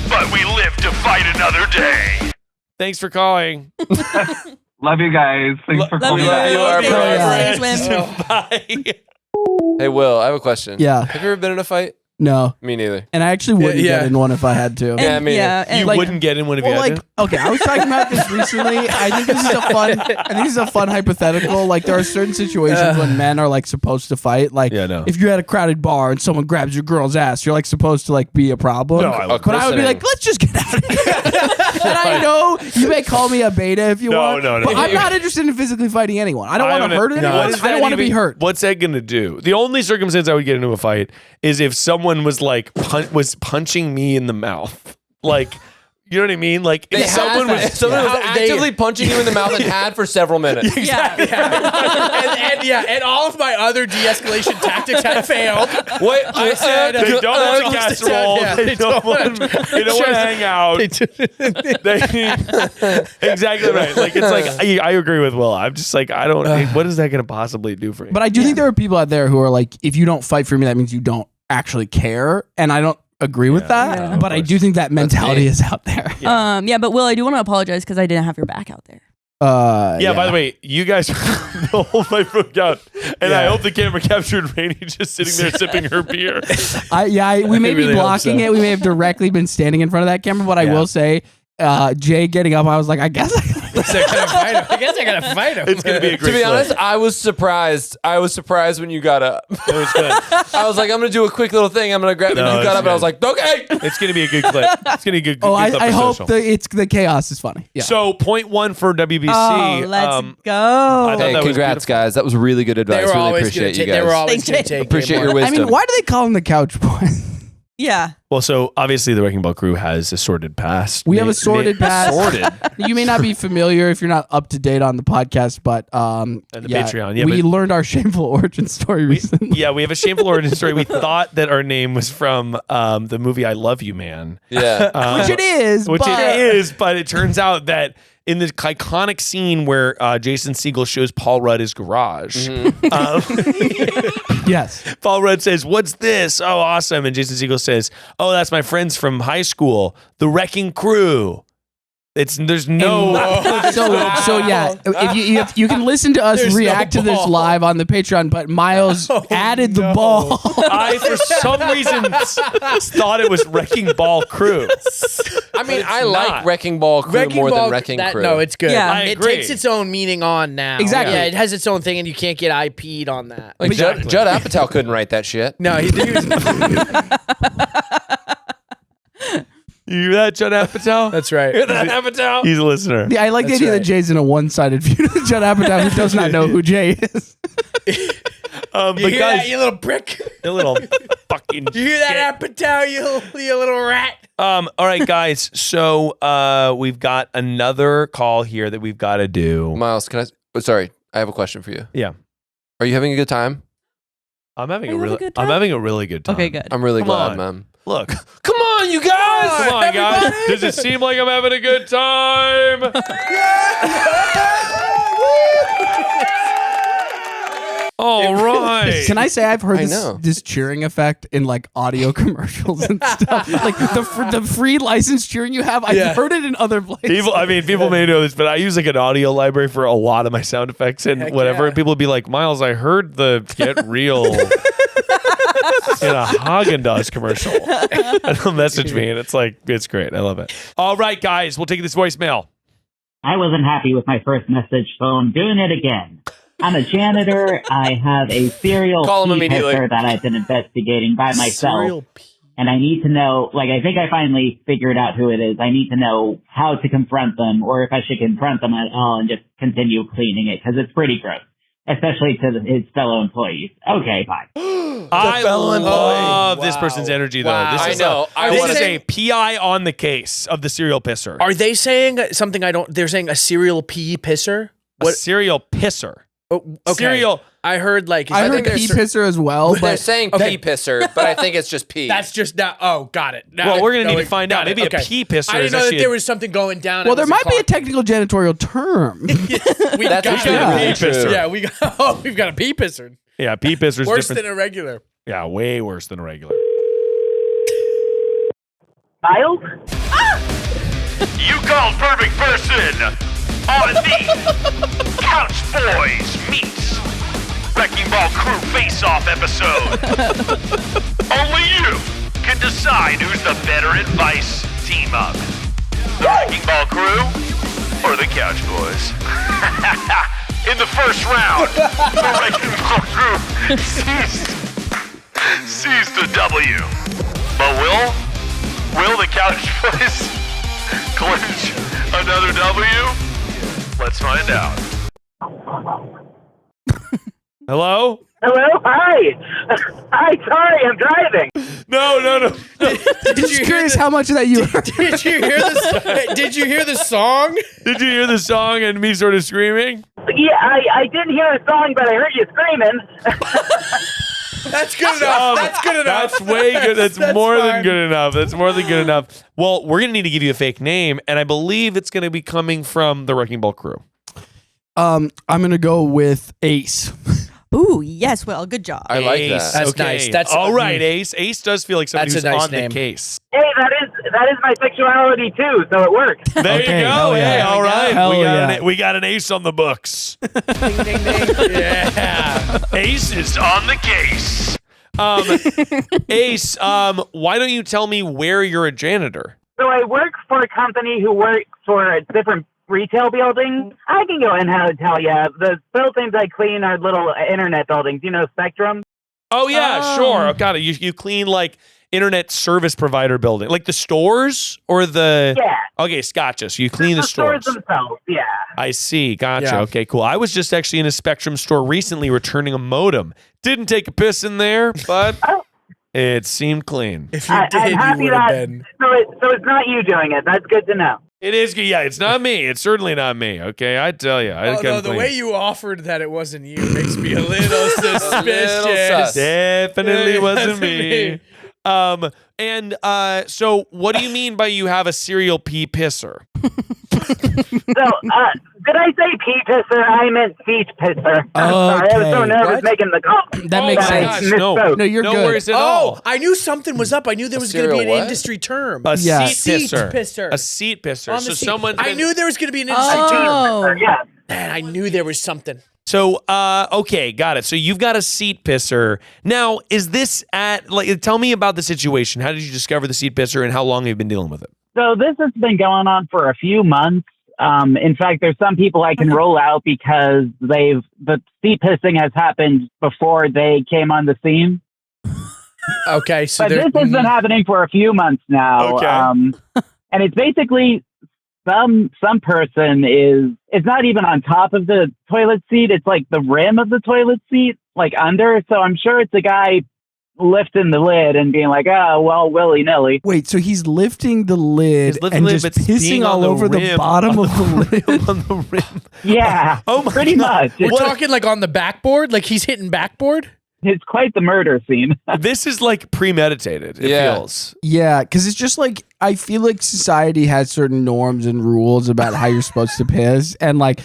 But we live to fight another day. Thanks for calling. Love you guys. Thanks for calling you. back. Love you, Arborist. Arborist. Bye. hey, Will, I have a question. Yeah. Have you ever been in a fight? No. Me neither. And I actually wouldn't Yeah. get in one if I had to. Yeah, I mean, and You like- wouldn't get in one if you Well, had like, to. okay, I was talking about this recently. I think this is a fun hypothetical. Like, there are certain situations when men are like supposed to fight. Like, Yeah, no. if you're at a crowded bar and someone grabs your girl's ass, you're like supposed to like be a problem. No, I would- but I would be like, let's just get out of here. And I know you may call me a beta if you No, want. no, no. But I'm not interested in physically fighting anyone. I don't want to hurt anyone. What is I don't that want to be even- hurt. What's that going to do? The only circumstance I would get into a fight is if someone was like punching me in the mouth. Like, you know what I mean? Like if someone was actively punching you in the mouth and had for several minutes. And all of my other de-escalation tactics had failed. Wait, I said they don't want a casserole. Yeah, they don't want to hang out. Exactly right. Like it's like I agree with Will. I'm just like I don't. What is that going to possibly do for you? But I do think there are people out there who are like, if you don't fight for me, that means you don't actually care. And I don't agree with that. Yeah. But I do think that mentality me. is out there. Yeah, but Will, I do want to apologize because I didn't have your back out there. Yeah, by the way, you guys, the whole fight broke out, and I hope the camera captured Rainie just sitting there sipping her beer. We may really be hope blocking so. it. We may have directly been standing in front of that camera, but I will say, Jay getting up, I was like, I guess I I guess I gotta fight him. It's gonna be a great To be clip. honest, I was surprised. when you got up. It was good. I was like, I'm gonna do a quick little thing. I'm gonna grab it. No, And you got it's up, and I was good. like, okay. It's gonna be a good clip. It's gonna be a good. Oh, good clip I for hope social. the chaos is funny. Yeah. So, point one for WBC. Oh, let's I go. thought Hey, that was congrats, beautiful. guys. That was really good advice. They were Really always appreciate gonna you They were guys. always Thanks, going to Jay. take Appreciate it your more. wisdom. I mean, why do they call them the couch boys? Yeah. Well, so obviously the Wrecking Ball crew has a sordid past. We have a sordid past. Sordid. You may not be familiar if you're not up to date on the podcast, but And the Patreon. Yeah, we but- learned our shameful origin story recently. Yeah, we have a shameful origin story. We thought that our name was from the movie I Love You, Man. Yeah. Which it is, Which but it is, but it turns out that in this iconic scene where Jason Segel shows Paul Rudd his garage, yes. Paul Rudd says, "What's this? Oh, awesome!" And Jason Segel says, "Oh, that's my friends from high school, the Wrecking Crew." There's no. So yeah, if you can listen to us There's react no to this ball. live on the Patreon, but Miles added the ball. I for some reason thought it was Wrecking Ball Crew. I mean, I not. like Wrecking Ball Crew Wrecking more Ball, than Wrecking that, Crew. No, it's good. Yeah. I It agree. takes its own meaning on now. Exactly. Yeah, it has its own thing, and you can't get IP'd on that. like Exactly. Judd Apatow couldn't write that shit. No, he was, You hear that, Judd Apatow? that's right. Apatow? He's a listener. Yeah, I like the That's idea right. that Jay's in a one-sided feud with Judd Apatow, who does not know who Jay is. But You hear guys, that, you little prick? a little fucking You hear that, Apatow, you little rat? All right, guys. So we've got another call here that we've got to do. Miles, sorry, I have a question for you. Yeah. Are you having a good time? I'm having Are you having a good time? I'm having a really good time. Okay, good. I'm really Come glad, on. man. Look, come on, you guys. Come on, guys. everybody. Does it seem like I'm having a good time? All right. Can I say I've heard I know. this cheering effect in like audio commercials and stuff? Like the free license cheering you have, I've heard it in other places. People may know this, but I use like an audio library for a lot of my sound effects and Heck whatever. yeah. And people would be like, Miles, I heard the Get Real in a Haagen-Dazs commercial. And they'll message me, and it's like, it's great. I love it. All right, guys, we'll take this voicemail. I wasn't happy with my first message, so I'm doing it again. I'm a janitor. I have a serial Call him pee immediately. pisser that I've been investigating by myself. Serial pee. And I need to know, like, I think I finally figured out who it is. I need to know how to confront them, or if I should confront them at all and just continue cleaning it, because it's pretty gross, especially to his fellow employees. Okay, bye. I love this Wow. person's energy, though. Wow. This I is know. I this wanna is say- a PI on the case of the serial pisser. Are they saying something I don't? They're saying a serial pee pisser? A serial pisser. Oh, okay. Serial. I heard like. I I heard think pee there's- pisser as well, They're but saying pee pisser, but I think it's just pee. That's just not. Oh, got it. Now Well, we're gonna no, need to wait, find out. got it. Maybe Okay. a pee pisser I is didn't know that actually there was something going down. well, there It might wasn't be a clogged. technical janitorial term. We That's got actually a really pee true. pisser. Yeah, we got. Oh, we've got a pee pisser. Yeah, pee pisser is Worse different. than a regular. Yeah, way worse than a regular. Miles? You called perfect person on the Couch Boys meets Wrecking Ball Crew Face-Off episode. Only you can decide who's the better advice team up. The Wrecking Ball Crew or the Couch Boys? In the first round, the Wrecking Ball Crew sees the W. But will the Couch Boys clinch another W? Let's find out. Hello? Hello? Hi. Hi, sorry, I'm driving. No. Just curious how much of that you heard. Did you hear this? Did you hear the song? Did you hear the song and me sort of screaming? Yeah, I didn't hear a song, but I heard you screaming. That's good enough. That's good enough. That's way good. That's more than fine. good enough. That's more than good enough. Well, we're going to need to give you a fake name, and I believe it's going to be coming from the Wrecking Ball Crew. I'm gonna go with Ace. Ooh, yes, Will. Good job. I like Ace. that. That's nice. That's- all right, Ace. Ace does feel like somebody That's who's a nice on name. the case. Hey, that is my sexuality too, so it works. There Okay, you go. hell yeah. Hey, all right. Hell We got an ace on the books. Ding, ding, ding. Yeah. Ace is On the case. Ace, why don't you tell me where you're a janitor? So I work for a company who works for different retail buildings. I can go in and tell you. The buildings I clean are little internet buildings, Spectrum. Oh yeah, sure. Got it. You clean like internet service provider building, like the stores or the. Yeah. Okay, gotcha. So you clean the stores. themselves, yeah. I see. Gotcha. Yeah. Okay, cool. I was just actually in a Spectrum store recently returning a modem. Didn't take a piss in there, but it seemed clean. If you I'm did, you happy would have that. been. So it's not you doing it. That's good to know. It is. Yeah, it's not me. It's certainly not me. Okay, I tell you. I Oh, no, the way you offered that it wasn't you makes me a little suspicious. sus. definitely Yeah, wasn't wasn't me. me. So what do you mean by you have a serial pee pisser? So, did I say pee pisser? I meant feet pisser. I'm sorry. I was so Okay. nervous What? making the call. That makes my sense. gosh, no. Misspoke. No, you're no good. worries at Oh, all. I knew something was up. I knew there was going to be an serial what? industry term. A Yeah. seat pisser. pisser. A seat pisser. On So the seat. someone's I been- knew there was going to be an industry term. Oh, Yeah. Man, I knew there was something. So, okay, got it. So you've got a seat pisser. Now, is this tell me about the situation. How did you discover the seat pisser and how long have you been dealing with it? So this has been going on for a few months. In fact, there's some people I can roll out because the seat pissing has happened before they came on the scene. Okay, so But this has been happening for a few months now. Okay. And it's basically some person it's not even on top of the toilet seat. It's like the rim of the toilet seat, like under. So I'm sure it's a guy lifting the lid and being like, oh, well, willy-nilly. Wait, so he's lifting the lid He's lifting and the lid, just but it's being pissing on all the over the rim, bottom of the lid? on the rim. Yeah, Oh my pretty God. much. We're talking like on the backboard, like he's hitting backboard. It's quite the murder scene. This is like premeditated. It Yeah. feels. Yeah, because it's just like I feel like society has certain norms and rules about how you're supposed to piss, and like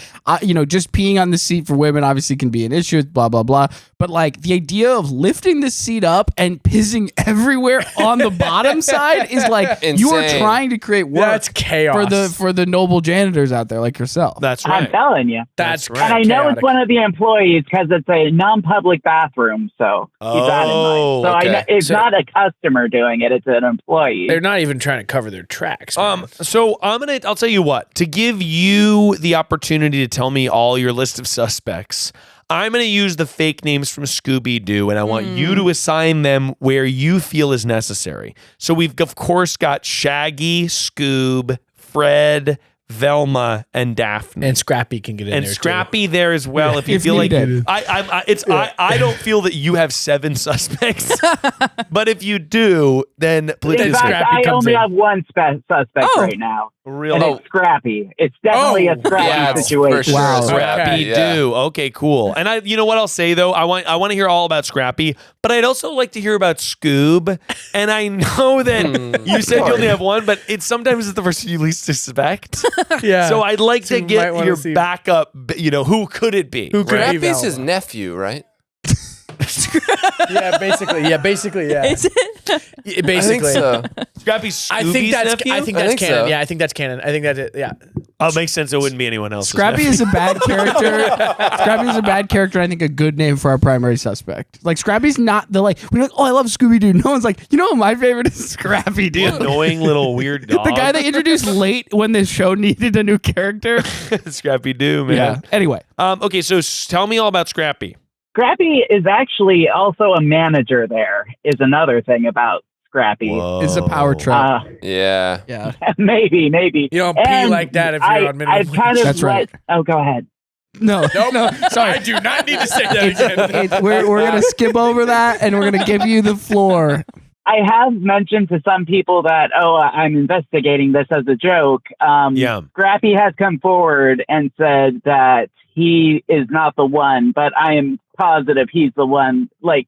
just peeing on the seat for women obviously can be an issue. Blah blah blah. But like the idea of lifting the seat up and pissing everywhere on the bottom side is like you are Insane. trying to create work That's chaos for the noble janitors out there like yourself. That's I'm right. telling you. That's right. And I know chaotic. it's one of the employees because it's a non-public bathroom, so keep that in mind. So I know it's So- not a customer doing it; it's an employee. They're not even trying to cover their tracks. man. So I'll tell you what, to give you the opportunity to tell me all your list of suspects, I'm going to use the fake names from Scooby-Doo, and I want you to assign them where you feel is necessary. So we've, of course, got Shaggy, Scoob, Fred, Velma, and Daphne. And Scrappy can get in And there Scrappy there as well. If you If feel like needed. I don't feel that you have 7 suspects, but if you do, then please. in fact, Scrappy I comes only in. have one suspect Oh. right now, Really? and it's Scrappy. It's definitely a Scrappy Yeah, it's situation. for sure Wow. Scrappy. Scrappy Yeah. do. Okay, cool. And you know what I'll say though? I want to hear all about Scrappy, but I'd also like to hear about Scoob. And I know that you said you only have one, but it's sometimes the person you least suspect. yeah. So I'd like to you might get wanna your see- backup. Who could it be? Who could right? be Scrappy's his Velma? nephew, right? Yeah, basically. Yeah. Is it? Yeah, I think basically. so. Scrappy's Scooby's I think that's nephew? I think I that's think canon. so. Yeah, I think that's canon. I think that's it. Yeah. Oh, it makes sense. It wouldn't be anyone else. Scrappy is a bad character. Scrappy is a bad character. I think a good name for our primary suspect. Like Scrappy's not the we're like, oh, I love Scooby Doo. No one's like, my favorite is Scrappy the Doo. annoying little weird dog. The guy they introduced late when the show needed a new character. Scrappy Doo, man. Yeah. Anyway, Okay, so tell me all about Scrappy. Scrappy is actually also a manager. There is another thing about Scrappy. it's a power trip. Yeah. Yeah. Maybe. You don't pee And like that if you're on minimum I've kind wage. of That's right. Oh, go ahead. No. No. Sorry. I do not need to say that again. We're going to skip over that and we're going to give you the floor. I have mentioned to some people that, I'm investigating this as a joke. Yeah. Scrappy has come forward and said that he is not the one, but I am positive he's the one. Like,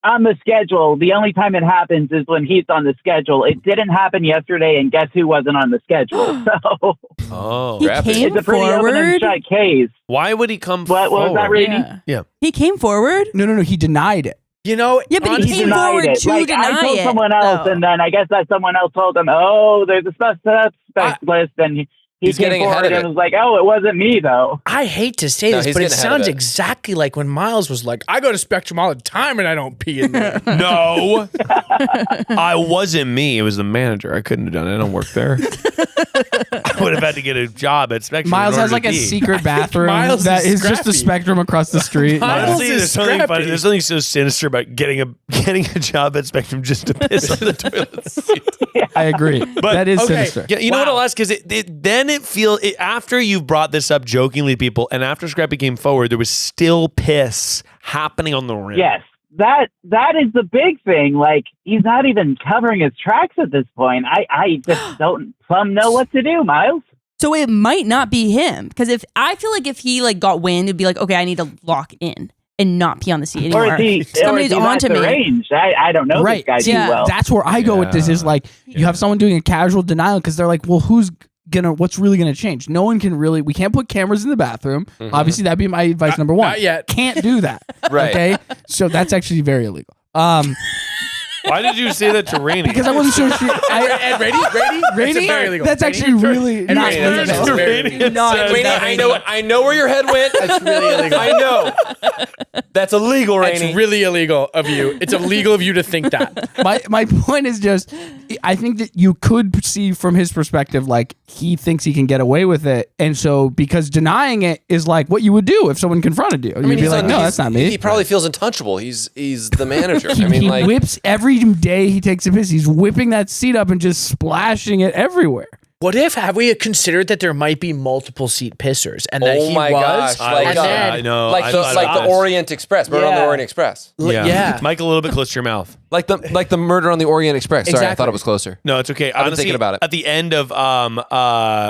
on the schedule, the only time it happens is when he's on the schedule. It didn't happen yesterday, and guess who wasn't on the schedule? So Oh. He Scrappy. came it's a pretty open and forward. shut case. Why would he come What was that, forward? Rainie? Yeah. He came forward. No. He denied it. You know, Yeah, but he honestly- came Denied forward it. to Like, deny I told it, someone else, though. and then I guess that someone else told him, there's a suspect list, and he He's came getting ahead forward of and it. was like, it wasn't me, though. I hate to say No, this, he's but it getting ahead of sounds it. exactly like when Miles was like, I go to Spectrum all the time and I don't pee in there. No, I wasn't me. It was the manager. I couldn't have done it. I don't work there. I would have had to get a job at Spectrum. Miles in has order like to a pee. secret bathroom Miles that is is just the Scrappy. Spectrum across the street. Miles Honestly, is there's something Scrappy. funny. There's something so sinister about getting a job at Spectrum just to piss on the toilet seat. I agree. that is okay. sinister. Yeah, you know what I'll ask is then it feels after you've brought this up jokingly to people, and after Scrappy came forward, there was still piss happening on the rim. Yes, that is the big thing. Like, he's not even covering his tracks at this point. I just don't plumb know what to do, Miles. So it might not be him, because if he got wind, it'd be like, okay, I need to lock in and not pee on the seat Or anymore. is he Somebody's not onto me. deranged? I don't know Right. this guy Yeah. too well. That's where I go with this is like you have someone doing a casual denial because they're like, well, what's really gonna change? No one can really, we can't put cameras in the bathroom. Obviously that'd be my advice number one. Not yet. Can't do that. Right. Okay. So that's actually very illegal. Why did you say that to Rainie? Because I wasn't sure she, And Rainie? Rainie? It's very illegal. That's Rainie? actually really And not Rainie, legal. that's very illegal. Rainey, I know where your head went. That's really illegal. I know. That's illegal, Rainey. It's really illegal of you. It's illegal of you to think that. My point is just, I think that you could see from his perspective, like he thinks he can get away with it, and so because denying it is like what you would do if someone confronted you. You'd be like, no, that's not me. He probably feels untouchable. He's the manager. He, I mean, he like whips every day he takes a piss. He's whipping that seat up and just splashing it everywhere. What if have we considered that there might be multiple seat pissers and that he was? Gosh, like, and then, I know. like the Orient Express, murder on the Orient Express. yeah. Mike, a little bit close to your mouth. Like the murder on the Orient Express. Sorry, I Exactly. thought it was closer. No, it's okay. I've been Honestly, thinking about it. At the end of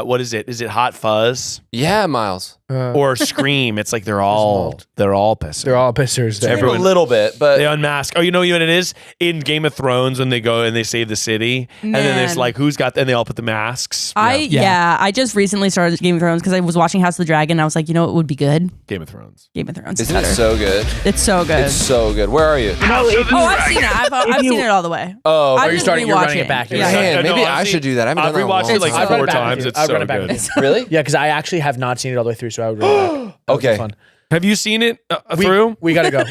what is it? Is it Hot Fuzz Yeah, Miles. or Scream? It's like they're all pissing. They're all pissers. There. Everyone- a little bit, but They unmask. Oh, you know what it is? In Game of Thrones when they go and they save the city, and then there's Man. like who's got, and they all put the masks. I just recently started Game of Thrones because I was watching House of the Dragon. And I was like, you know what would be good? Game of Thrones. Game of Thrones. isn't better. it so good? It's so good. It's so good. Where are you? Oh, I've seen it. I've seen it all the way. Oh, I'm you just starting- you're running rewatching it back. You're Yeah. man, No, maybe I honestly, should do that. I haven't I've done that in a rewatched long it like time. I'll run 4 it back times. with you. It's I'll so run it back good. with you. Really? Yeah, because I actually have not seen it all the way through, so I would really like it. That would be Okay. fun. Have you seen it through? We gotta go.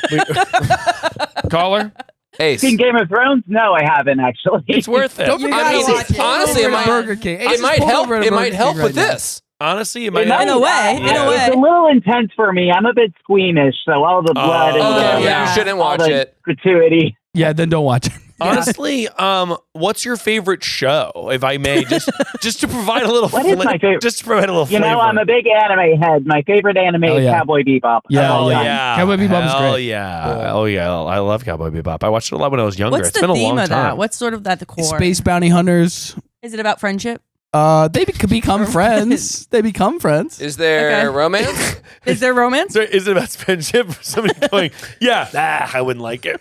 Caller? Ace. Seen Game of Thrones? No, I haven't actually. It's worth it. Don't You forget gotta to watch it. honestly, Pull it over might- to Burger King. Ace It is might pulled help. over to It might Burger help King with right now. this. Honestly, it might. In a way. In a It's a way. little intense for me. I'm a bit squeamish, so all the blood and Oh, the, yeah. You shouldn't all watch the it. gratuity. Yeah, then don't watch it. Honestly, what's your favorite show, if I may, just to provide a little. What is my favorite? Just to provide a little. You know, flavor. I'm a big anime head. My favorite anime Oh, is yeah. Cowboy Bebop. Yeah, Of all yeah. time. Yeah, Cowboy Bebop is Hell great. yeah. Oh yeah, I love Cowboy Bebop. I watched it a lot when I was younger. What's It's the been a theme long of time. that? What's sort of at the core? Space bounty hunters. Is it about friendship? They become friends. They become friends. Is there Okay. romance? Is there romance? So is it about friendship? Somebody going, yeah, I wouldn't like it.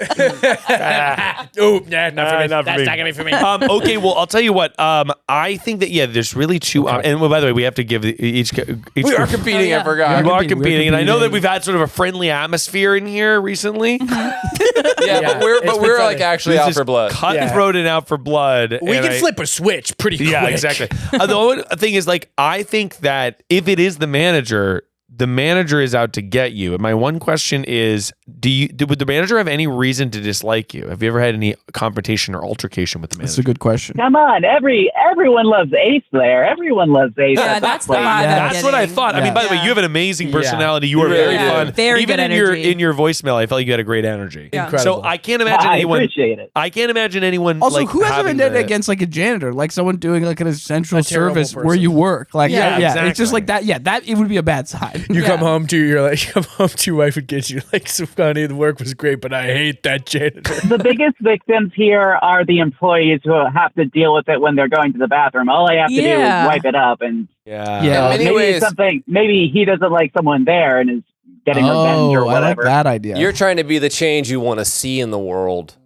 Oh, yeah, not for me. Not for That's me. not gonna be for me. Okay, well, I'll tell you what. I think that there's really two. And by the way, we have to give each. We are competing. yeah. I forgot. We are competing, we're competing, and I know that competing. we've had sort of a friendly atmosphere in here recently. Yeah, Yeah, but it's we're been like funny. actually out for blood. Cutthroat and out for blood. We and can flip a switch pretty quick. Yeah, exactly. The only thing is, like, I think that if it is the manager is out to get you. And my one question is, would the manager have any reason to dislike you? Have you ever had any confrontation or altercation with the manager? That's a good question. Come on, everyone loves Ace there. Everyone loves Ace. Yeah, at that's that the place. vibe I'm That's what I getting. thought. I mean, by the way, Yeah. you have an amazing Yeah. personality. You are You really very do. fun. Very Even good in your energy. in your voicemail, I felt like you had a great energy. Yeah. Incredible. So I can't imagine I anyone. appreciate it. I can't imagine anyone. Also, like, who has a having vendetta the- against like a janitor, like someone doing like an essential A terrible service where person. you work? Like, Yeah, yeah, it's just exactly. like that. Yeah, that it would be a bad sign. You Yeah. come home to your wife would get you like, so funny, the work was great, but I hate that janitor. The biggest victims here are the employees who have to deal with it when they're going to the bathroom. All I have to do Yeah. is wipe it up, and Yeah. Yeah. In many maybe ways, maybe he doesn't like someone there and is getting revenge or Oh, I like whatever. that idea. you're trying to be the change you want to see in the world.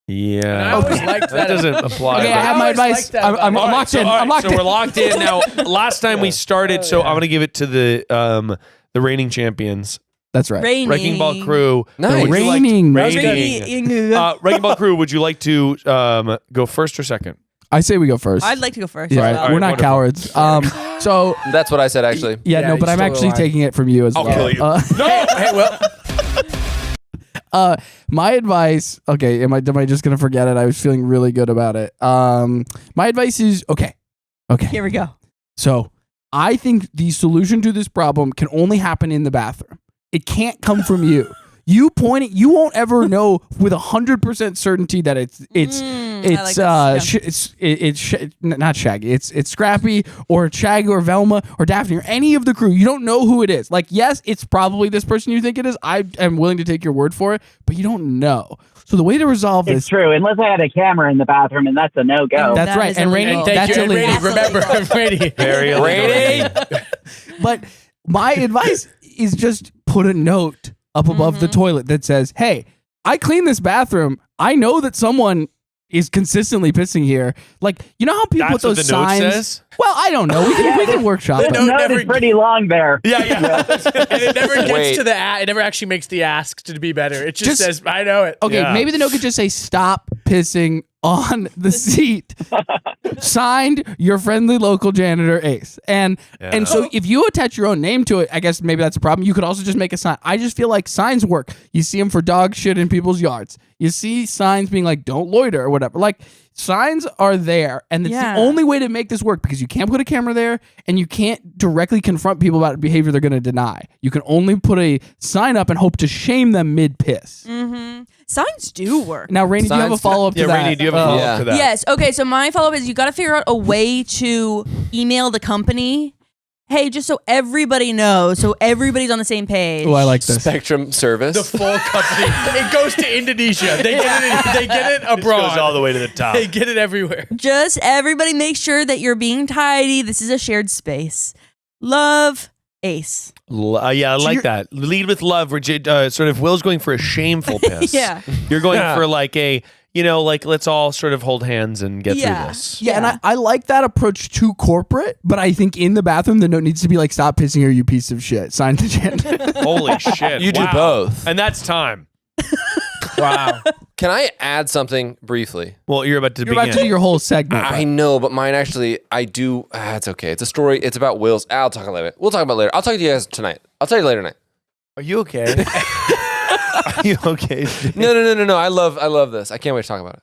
Yeah. I always liked That doesn't apply. Okay, but- I have my always liked advice. that I'm about it. locked in. all right, I'm locked so in. we're locked in now. Last time we started, so I'm gonna give it to the reigning champions, That's right. Wrecking Ball Crew. Nice. Would you like- Raining. Raining. Wrecking Ball Crew. Would you like to go first or second? I say we go first. I'd like to go first. Yeah, as well. All we're right, not wonderful. cowards. So That's what I said, actually. yeah, Yeah, no, you but I'm stole the actually line. taking it from you as I'll well. kill you. No. Hey, well, My advice. Okay, am I just gonna forget it? I was feeling really good about it. My advice is okay. Here we go. So I think the solution to this problem can only happen in the bathroom. It can't come from you. You won't ever know with 100% certainty that it's I like this. not Shaggy. It's Scrappy or Shaggy or Velma or Daphne or any of the crew. You don't know who it is. Like, yes, it's probably this person you think it is. I am willing to take your word for it, but you don't know. So the way to resolve It's this, true, unless I had a camera in the bathroom, and that's a no-go. That's That right. is And Rainie, illegal. thank that's you. And illegal. Rainie, remember, Rainie. Very illegal. But my advice is just put a note up above the toilet that says, "Hey, I cleaned this bathroom. I know that someone is consistently pissing here." Like, you know how people That's put what those the note signs? says? Well, I don't know. We can workshop The it. No, note never- is pretty long there. Yeah, yeah. And it never gets Wait. to the it never actually makes the ask to be better. It just, Just- says, I know it. Okay, Yeah. maybe the note could just say, "Stop pissing on the seat." Signed, your friendly local janitor, Ace. And so if you attach your own name to it, I guess maybe that's a problem. You could also just make a sign. I just feel like signs work. You see them for dog shit in people's yards. You see signs being like, "Don't loiter" or whatever. Like, signs are there, and it's Yeah. the only way to make this work because you can't put a camera there and you can't directly confront people about behavior they're going to deny. You can only put a sign up and hope to shame them mid-piss. Signs do work. Now, Rainey, do you have a Signs- follow-up to Yeah, that? Rainie, do you have a follow-up Yeah. to that? Yes. Okay. So my follow-up is you got to figure out a way to email the company. Hey, just so everybody knows, so everybody's on the same page. Oh, I like this. Spectrum service. The full company. It goes to Indonesia. They get it abroad. Goes all the way to the top. They get it everywhere. Just everybody make sure that you're being tidy. This is a shared space. Love, Ace. Yeah, I like that. Lead with love. Sort of Will's going for a shameful piss. Yeah. You're going for like a, like let's all sort of hold hands and get through this. Yeah, and I like that approach to corporate, but I think in the bathroom the note needs to be like, "Stop pissing here, you piece of shit." Signed to Jen. Holy shit. You do both. And that's time. Wow. Can I add something briefly? Well, you're about to You're begin. about to do your whole segment. I know, but mine actually, I do. It's okay. It's a story. It's about Will's. I'll talk about it later. We'll talk about it later. I'll talk to you guys tonight. I'll tell you later tonight. Are you okay? Are you okay? No. I love this. I can't wait to talk about it.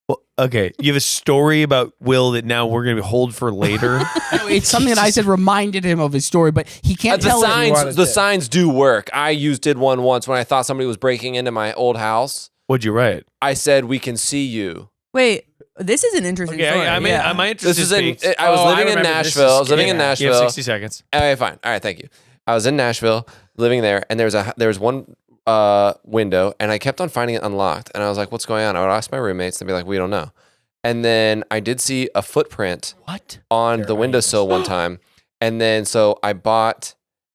Well, okay. You have a story about Will that now we're going to hold for later. It's something that I said reminded him of his story, but he can't The tell signs. The signs do work. I did one once when I thought somebody was breaking into my old house. What'd you write? I said, "We can see you." Wait, this is an interesting story. I'm interested. This is I was Oh, I living in remember this. Nashville. I was living in You have Nashville. 60 seconds. Okay, fine. All right, thank you. I was in Nashville, living there, and there was one window, and I kept on finding it unlocked. And I was like, "What's going on?" I would ask my roommates, and they'd be like, "We don't know." And then I did see a footprint on the windowsill one time, and then so I bought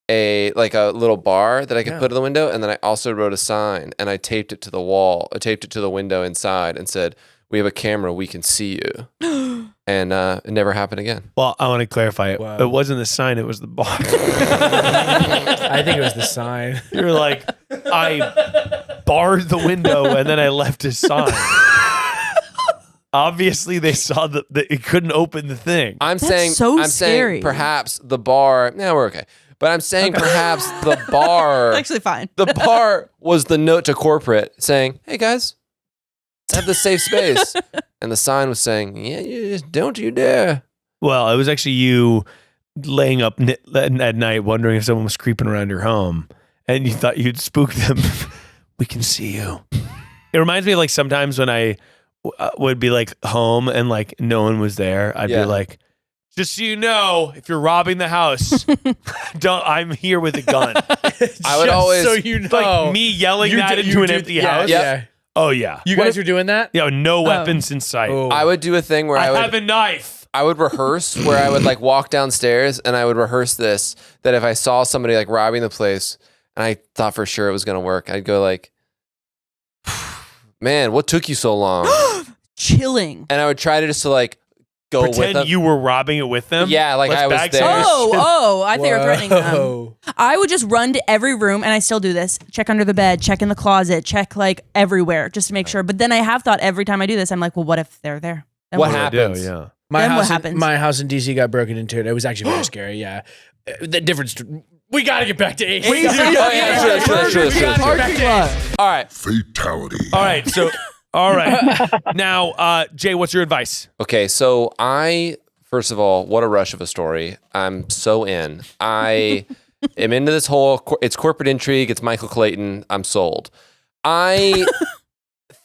a little bar that I could put in the window, and then I also wrote a sign, and I taped it to the wall. I taped it to the window inside, and said, "We have a camera. We can see you." And it never happened again. Well, I want to clarify it. Wow. It wasn't the sign, it was the bar. I think it was the sign. You're like, I barred the window and then I left a sign. Obviously, they saw that it couldn't open the thing. I'm That's saying scary. perhaps the bar. Yeah, we're okay. But I'm saying perhaps the bar. Actually, fine. The bar was the note to corporate saying, "Hey guys, have the safe space," and the sign was saying, "Yeah, don't you dare." Well, it was actually you laying up at night wondering if someone was creeping around your home and you thought you'd spook them. We can see you. It reminds me of like sometimes when I would be like home and like no one was there. I'd be like, just so you know, if you're robbing the house, I'm here with a gun. I would always, so you know, like me yelling that into an empty house. Yeah. Oh yeah. You guys were doing that? Yeah, no weapons in sight. Oh. I would do a thing where I have a knife. I would rehearse where I would like walk downstairs and I would rehearse this, that if I saw somebody like robbing the place and I thought for sure it was going to work, I'd go like, "Man, what took you so long?" Chilling. And I would try to just to like go with Pretend them. you were robbing it with them. Yeah, like Let's I was bag there. some Oh, I think you're threatening them. Whoa. I would just run to every room, and I still do this. Check under the bed, check in the closet, check like everywhere, just to make sure. But then I have thought every time I do this, I'm like, well, what if they're there? Then What What do I happens? do? Yeah. Then what happens? My house in DC got broken into. It was actually very scary. Yeah, the difference. We got to get back to Ace. Oh, yeah, sure. All right. Fatality. All right. So, all right. Now, Jay, what's your advice? Okay, so first of all, what a rush of a story. I'm so in. I am into this whole, it's corporate intrigue. It's Michael Clayton. I'm sold. I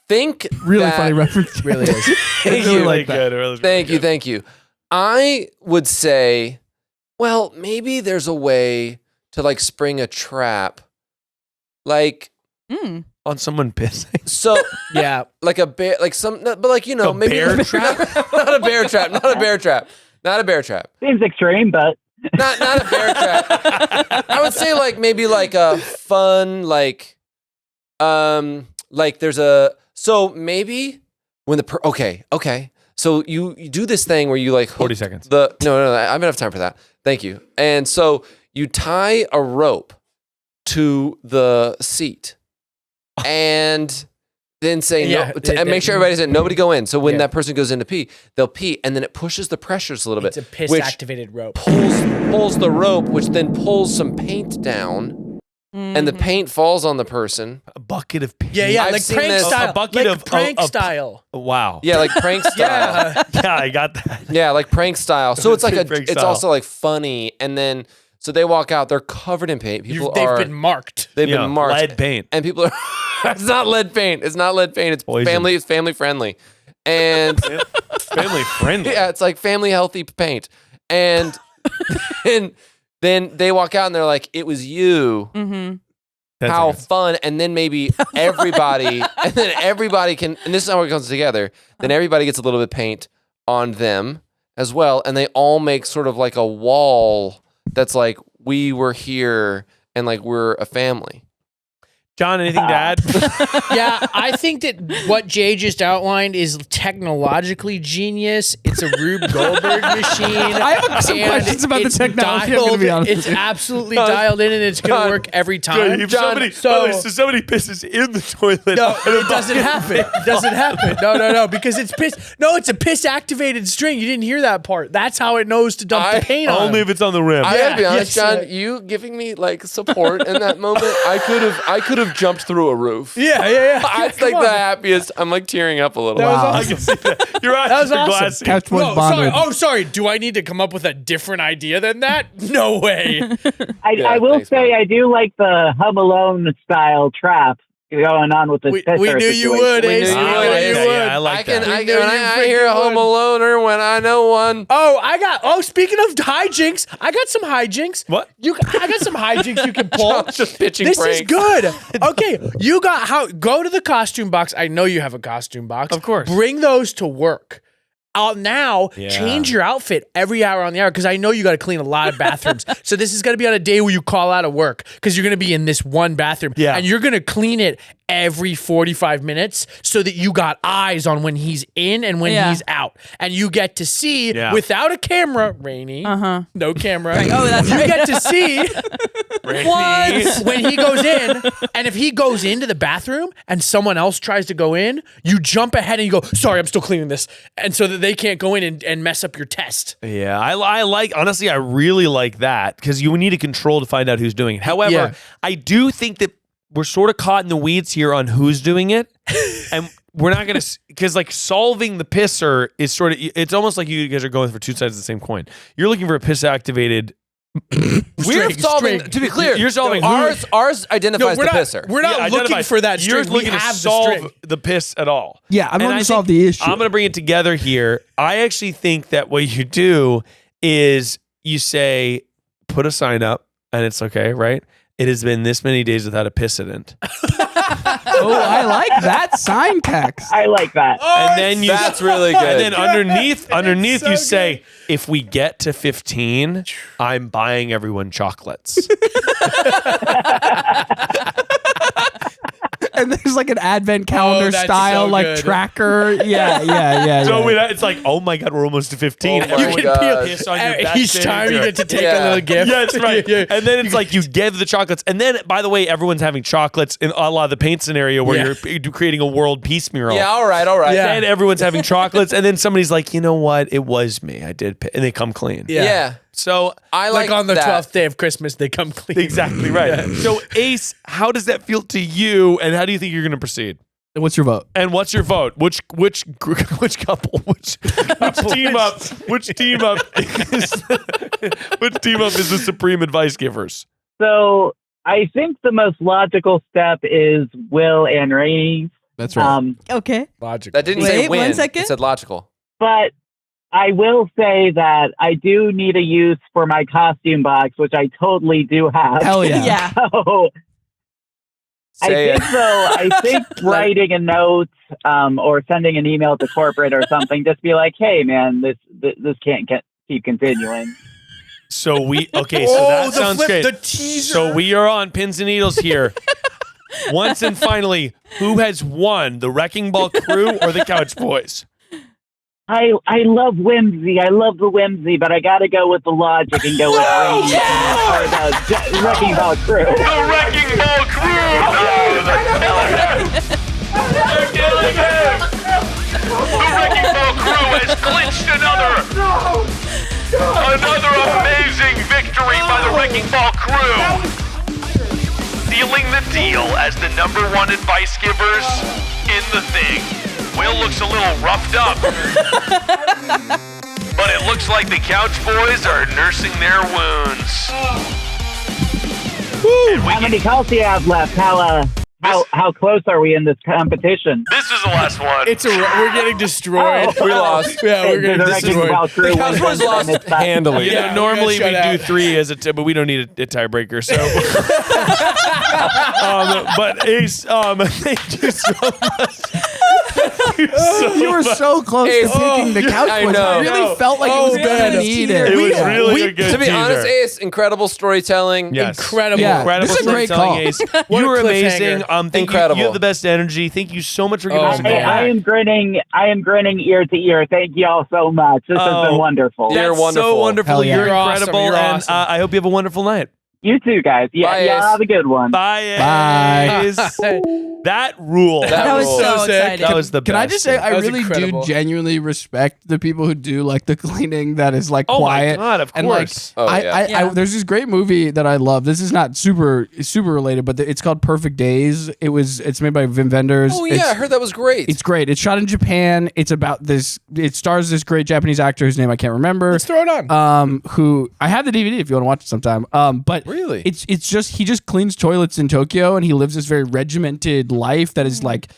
think Really funny reference. Really is. Thank Really you. like that. It was really good. Thank you. I would say, well, maybe there's a way to like spring a trap. Like, On someone pissing. so Yeah. like a bear, like but like, A maybe bear trap? not a bear trap, not a bear trap, not a bear trap. Seems extreme, but Not a bear trap. I would say like maybe like a fun like there's so maybe when okay. So you do this thing where you like 40 seconds. no, I have enough time for that. Thank you. And so you tie a rope to the seat and then say Yeah, and make sure everybody's in. Nobody go in. So when Yeah. that person goes in to pee, they'll pee, and then it pushes the pressures a little It's a bit, piss which activated rope. pulls the rope, which then pulls some paint down, and the paint falls on the person. A bucket of pee. Yeah, I've like seen prank this- style. A bucket like of- prank of- style. Wow. Yeah, like prank style. Yeah, I got that. Yeah, like prank style. So it's like Prank it's style. also like funny, and then so they walk out, they're covered in paint. They've Been marked. been Yeah, marked, lead paint. and people are. It's not lead paint. It's not lead paint. It's Poison. It's family friendly, and Family friendly. yeah, it's like family healthy paint. And then they walk out and they're like, it was you. Mm-hmm. How fun. And then maybe everybody, and then everybody can, and this is how it comes together. Then everybody gets a little bit of paint on them as well. And they all make sort of like a wall that's like, we were here and like we're a family. John, anything to add? Yeah, I think that what Jay just outlined is technologically genius. It's a Rube Goldberg machine. I have some questions about the technology. I'm gonna be honest It's with you. absolutely dialed in, and it's going to work every time. If somebody pisses in the toilet. No, it doesn't happen. It doesn't happen. No, because it's piss. No, it's a piss-activated string. You didn't hear that part. That's how it knows to dump the paint on. Only if it's on the rim. I gotta be honest, yes, John, you giving me like support in that moment, I could have jumped through a roof. Yeah. It's like the happiest. I'm like tearing up a little. That was Wow. I can see that. Your eyes are glassy. Couch Boys bonded. Sorry. Do I need to come up with a different idea than that? No way. I will say I do like the Home Alone style trap going on with the We pisser knew you situation. would, Ace. knew We you knew would. you Yeah, would. I like that. I knew you hear a freaking home would. aloner when I know one. Speaking of hijinks, I got some hijinks. What? I got some hijinks you can pull. Just pitching This pranks. is good. Okay, go to the costume box. I know you have a costume box. Of course. Bring those to work. Now, change your outfit every hour on the hour because I know you got to clean a lot of bathrooms. So this is going to be on a day where you call out of work because you're going to be in this one bathroom. Yeah. And you're going to clean it every 45 minutes so that you got eyes on when he's in and when he's out. And you get to see without a camera, Rainie. No camera. Right. Oh, that's you right. get to see when he goes in. And if he goes into the bathroom and someone else tries to go in, you jump ahead and you go, sorry, I'm still cleaning this. And so that they can't go in and mess up your test. Yeah, I like, honestly, I really like that because you need a control to find out who's doing it. However, I do think that we're sort of caught in the weeds here on who's doing it. And we're not going to, because like solving the pisser is sort of, it's almost like you guys are going for two sides of the same coin. You're looking for a piss activated. We're solving, to be clear, You're solving ours identifies the pisser. We're not looking for that You're string. We looking to have the solve string. the piss at all. Yeah, I'm And going I to solve think the issue. I'm going to bring it together here. I actually think that what you do is you say, put a sign up, and it's okay, right? It has been this many days without a pissident. Oh, I like that sign text. I like that. And then you That's really good. And then underneath so you say, if we get to 15, I'm buying everyone chocolates. And there's like an advent calendar that's style so like good. tracker. Yeah. So it's like, oh my God, we're almost to 15. Oh my Everyone God. can piss on your best Each time you vinegar. get to take Yeah. a little gift. Yeah, that's right. And then it's like you give the chocolates. And then, by the way, everyone's having chocolates in a lot of the paint scenario where you're creating a world peace mural. Yeah, all right. Yeah. Then everyone's having chocolates. And then somebody's like, you know what? It was me. I did. And they come clean. Yeah. So I Like like on the that. 12th day of Christmas, they come clean. exactly right. So Ace, how does that feel to you? And how do you think you're going to proceed? What's your vote? And what's your vote? Which couple? Which team up? Which team up is the supreme advice givers? So I think the most logical step is Will and Rainie. That's right. Okay. Logical. That didn't say Wait, win. 1 second. It said logical. But I will say that I do need a use for my costume box, which I totally do have. Hell yeah. Yeah. So Say it. I think writing a note or sending an email to corporate or something, just be like, hey man, this can't keep continuing. So that sounds great. The teaser. So we are on pins and needles here. Once and finally, who has won, the Wrecking Ball crew or the Couch Boys? I love whimsy. I love the whimsy, but I got to go with the logic and go with Rainie or the Wrecking Ball crew. The Wrecking Ball crew! They're killing him! The Wrecking Ball crew has clinched another amazing victory by the Wrecking Ball crew. Sealing the deal as the #1 advice givers in the thing. Will looks a little roughed up. But it looks like the Couch Boys are nursing their wounds. And we How many calls do you have left? How How close are we in this competition? This is the last one. We're getting destroyed. We lost. Yeah, we're getting destroyed. The Cowboys lost handily. You know, normally we do 3 as but we don't need a tiebreaker. So, but Ace, thank you so much. You were so close to picking the couch I boys. know. I really felt like it was bad. gonna need it. It was really a good To be teaser. honest, Ace, incredible storytelling. Yes. Incredible. Yeah. Incredible This is a great storytelling, call. Ace. What You a were cliffhanger. amazing. Thank Incredible. You have the best energy. Thank you so much for giving us a call I back. am grinning ear to ear. Thank you all so much. This has been wonderful. You're That's wonderful. so wonderful. Hell yeah. You're You're awesome. incredible. You're and awesome. I hope you have a wonderful night. You too, guys. Yeah, Bye, yeah, Ace. have a good one. Bye. Ace. That rule. That was rule. so So sick. exciting. That was the best. Can I just say, I That was really incredible. do genuinely respect the people who do like the cleaning that is like Oh my quiet. God, of and like, course. Oh, yeah. Yeah. there's this great movie that I love. This is not super related, but it's called Perfect Days. It's made by Wim Wenders. Oh, yeah. I heard that was great. It's great. It's shot in Japan. It's about this. It stars this great Japanese actor whose name I can't remember. Let's throw it on. Who I have the DVD if you want to watch it sometime. But Really? it's just he just cleans toilets in Tokyo and he lives this very regimented life that is like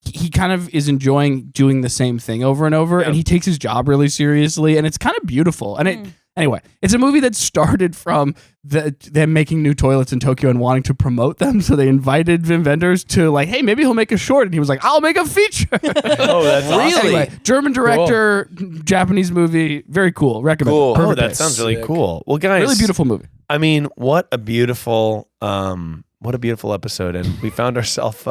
he kind of is enjoying doing the same thing over and over, and he takes his job really seriously, and it's kind of beautiful. And anyway, it's a movie that started from them making new toilets in Tokyo and wanting to promote them. So they invited Wim Wenders to like, hey, maybe he'll make a short, and he was like, I'll make a feature. Oh, that's awesome. Anyway, German director, Japanese movie, very cool. Recommend. Cool. Perfect Oh, that Days. sounds really cool. Well, guys, Really beautiful movie. I mean, what a beautiful episode, and we found ourselves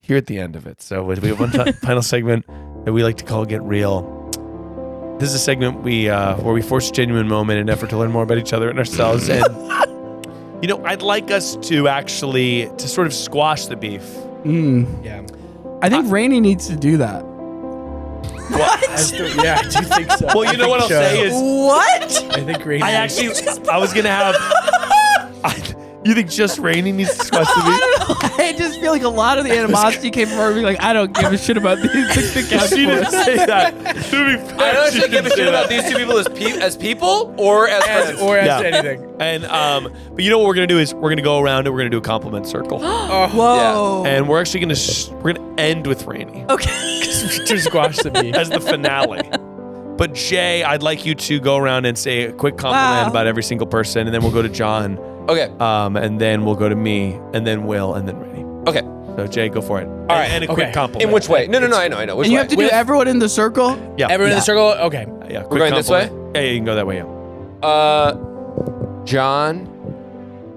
here at the end of it. So we have one final segment that we like to call "Get Real." This is a segment where we force a genuine moment in an effort to learn more about each other and ourselves. And I'd like us to sort of squash the beef. Yeah. I think Rainie needs to do that. Yeah, I do think so. Well, you know what I'll say is, What? I think Rainie. I was gonna have. You think just Rainie needs to squash the beef? I don't know. I just feel like a lot of the animosity came from her being like, I don't give a shit about these the couch She didn't boys. say that. To be fair, I don't she actually give a didn't shit say about that. these two people as people or as friends. or as Yeah. anything. And but you know what we're gonna do is we're gonna go around and we're gonna do a compliment circle, Whoa. and we're actually gonna end with Rainie Okay. To squash the beef. as the finale. But Jay, I'd like you to go around and say a quick compliment Wow. about every single person, and then we'll go to John, Okay. and then we'll go to me, and then Will, and then Rainie. Okay. So Jay, go for it. All right. and a quick Okay. compliment. In which way? No. I know. Which And you way? have to do everyone in the circle? Yeah, Everyone in the circle? Okay. yeah. Quick We're going this way? compliment. Yeah, you can go that way. Yeah. John,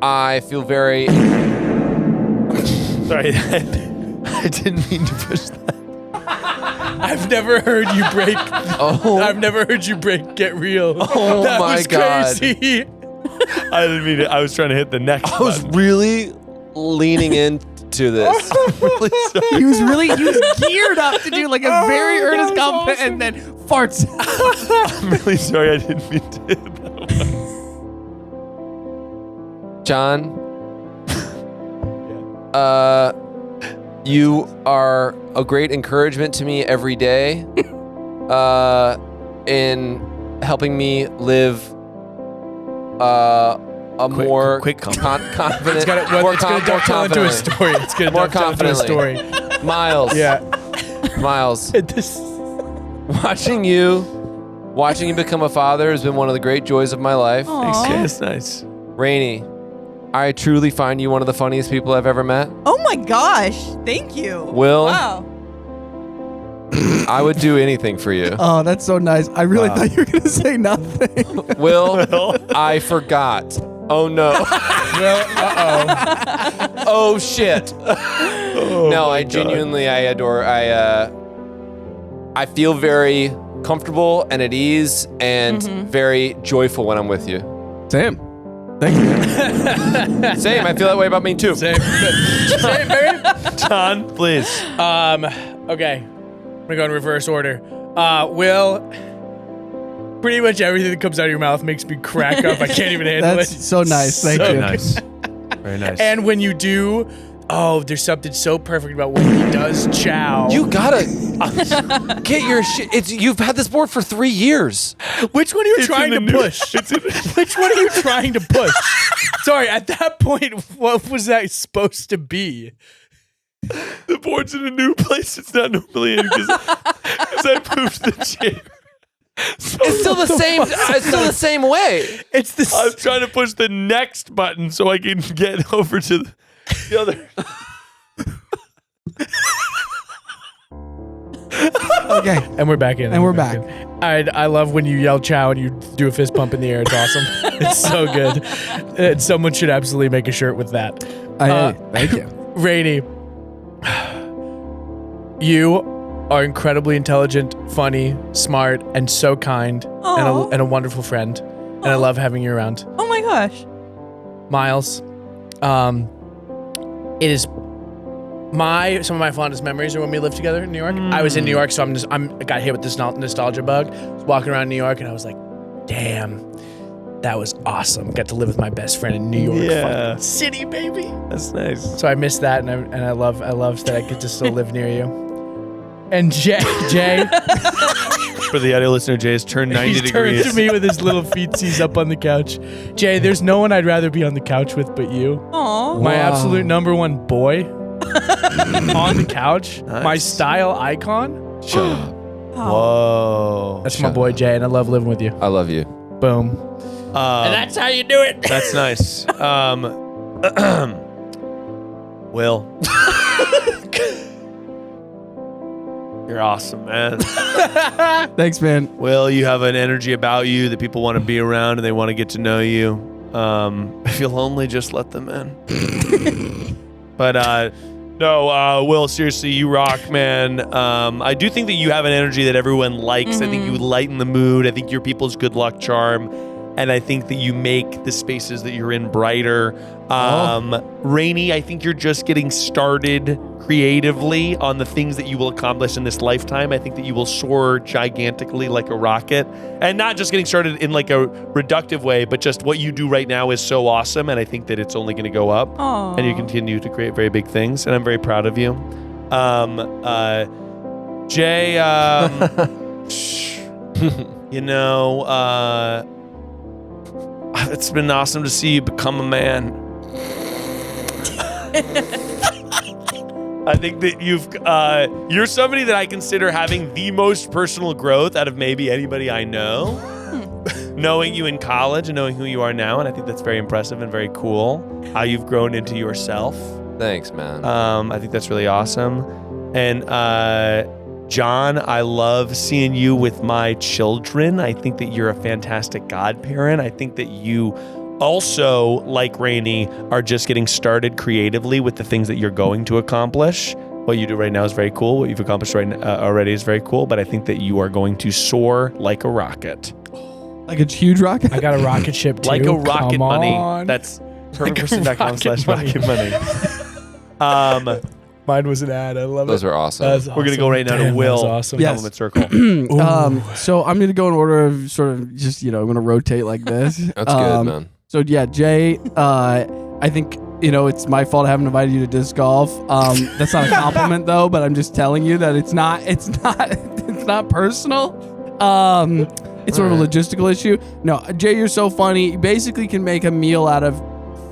I feel very. Sorry, I didn't mean to push that. I've never heard you break. Oh. I've never heard you break. Get real. Oh that my was God. crazy. I didn't mean it. I was trying to hit the next. I was button. really leaning into this. I'm really sorry. He was geared up to do like a very earnest compliment and then farts. I'm really sorry. I didn't mean to hit that one. John, you are a great encouragement to me every day in helping me live a more quick compliment. confident, It's gonna more dovetail into a story. It's gonna More dovetail into a story. Miles, Yeah. Miles, This. watching you become a father has been one of the great joys of my life. Aw. Yeah, it's nice. Rainie, I truly find you one of the funniest people I've ever met. Oh my gosh. Thank you. Will, Wow. I would do anything for you. Oh, that's so nice. I really thought you were going to say nothing. Will, I forgot. Oh no. Well, Oh shit. No, I genuinely, I adore, I feel very comfortable and at ease and very joyful when I'm with you. Sam. Thank you. Same, I feel that way about me too. Same, baby. John, please. Okay. I'm gonna go in reverse order. Will, pretty much everything that comes out of your mouth makes me crack up. I can't even handle That's it. so nice. Thank So you. Nice. Very nice. And when you do, there's something so perfect about when he does chow. You gotta get your shit. You've had this board for 3 years. Which one are you It's trying to in the new- push? Which one are you trying to push? Sorry, at that point, what was that supposed to be? The board's in a new place. It's not normally in because I moved the chair. So It's still the same. It's still the same way. It's the. I'm trying to push the next button so I can get over to the other. Okay. And we're back in. And we're back. I love when you yell "chow" and you do a fist pump in the air. It's awesome. It's so good. Someone should absolutely make a shirt with that. Thank you. Rainie, you are incredibly intelligent, funny, smart, and so kind, Aw. and a wonderful friend. And I love having you around. Oh my gosh. Miles, it is some of my fondest memories are when we lived together in New York. I was in New York, so I got hit with this nostalgia bug. I was walking around New York, and I was like, "Damn, that was awesome." Got to live with my best friend in New York fucking city, baby. That's nice. So I miss that, and I love that I get to still live near you. And Jay, For the audio listener, Jay has turned 90 he's degrees. turned to me with his little feetsies up on the couch. Jay, there's no one I'd rather be on the couch with but you. Aw. My Wow. absolute number one boy on the couch. Nice. My style icon. Whoa. That's my boy Jay, and I love living with you. I love you. Boom. And that's how you do it. That's nice. Will. You're awesome, man. Thanks, man. Will, you have an energy about you that people want to be around and they want to get to know you. If you're lonely, just let them in. But no, Will, seriously, you rock, man. I do think that you have an energy that everyone likes. I think you lighten the mood. I think you're people's good luck charm. And I think that you make the spaces that you're in brighter. Rainie, I think you're just getting started creatively on the things that you will accomplish in this lifetime. I think that you will soar gigantically like a rocket. And not just getting started in like a reductive way, but just what you do right now is so awesome. And I think that it's only going to go up. Aw. And you continue to create very big things. And I'm very proud of you. Jay, you know, it's been awesome to see you become a man. I think that you're somebody that I consider having the most personal growth out of maybe anybody I know. Knowing you in college and knowing who you are now, and I think that's very impressive and very cool. How you've grown into yourself. Thanks, man. I think that's really awesome. And John, I love seeing you with my children. I think that you're a fantastic godparent. I think that you also, like Rainie, are just getting started creatively with the things that you're going to accomplish. What you do right now is very cool. What you've accomplished already is very cool. But I think that you are going to soar like a rocket. Like a huge rocket? I got a rocket ship too. Like a rocket Come money. on. That's Like a perfectperson.com/rocket money. Mine was an ad. I love Those it. were awesome. That's We're gonna go right now to Damn, Will. That's awesome. Yes. Compliment circle. So I'm going to go in order of sort of just, I'm going to rotate like this. That's good, man. So yeah, Jay, I think, it's my fault I haven't invited you to disc golf. That's not a compliment though, but I'm just telling you that it's not personal. It's sort of a logistical issue. No, Jay, you're so funny. You basically can make a meal out of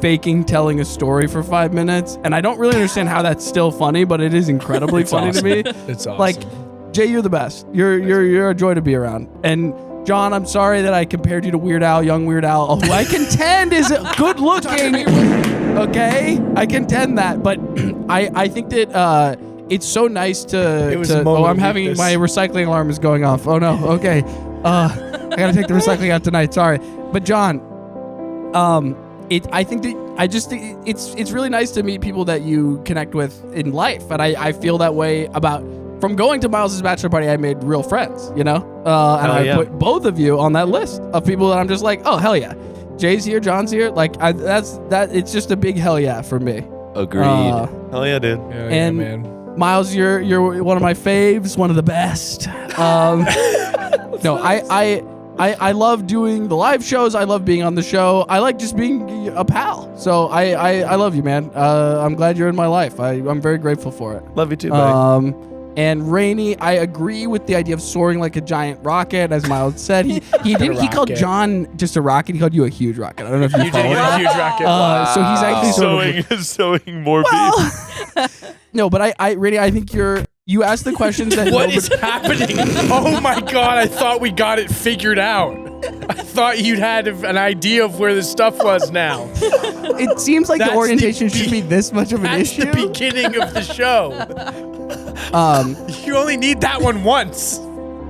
faking telling a story for 5 minutes. And I don't really understand how that's still funny, but it is incredibly funny to me. It's awesome. Like, Jay, you're the best. You're a joy to be around. And John, I'm sorry that I compared you to Weird Al, young Weird Al, who I contend is good looking. Okay, I contend that, but I think that it's so nice to. It was a moment I'm of having weakness. my recycling alarm is going off. Oh no. Okay, I gotta take the recycling out tonight. Sorry, but John, I think that it's really nice to meet people that you connect with in life, and I feel that way about. From going to Miles' bachelor party, I made real friends, and I put both of you on that list of people that I'm just like, oh hell yeah, Jay's here, John's here, like it's just a big hell yeah for me. Agreed. Hell yeah, dude. Yeah, and man. Miles, you're one of my faves, one of the best. No, I love doing the live shows. I love being on the show. I like just being a pal. So I love you, man. I'm glad you're in my life. I'm very grateful for it. Love you too, buddy. And Rainie, I agree with the idea of soaring like a giant rocket, as Miles said. He called John just a rocket. He called you a huge rocket. I don't know if you You did follow get that. a huge rocket. So he's actually sort of Sowing more beef. No, but Rainie, I think you asked the questions that What is happening? Oh my God, I thought we got it figured out. I thought you'd had an idea of where the stuff was now. It seems like the orientation should be this much of an issue. That's the beginning of the show. You only need that one once.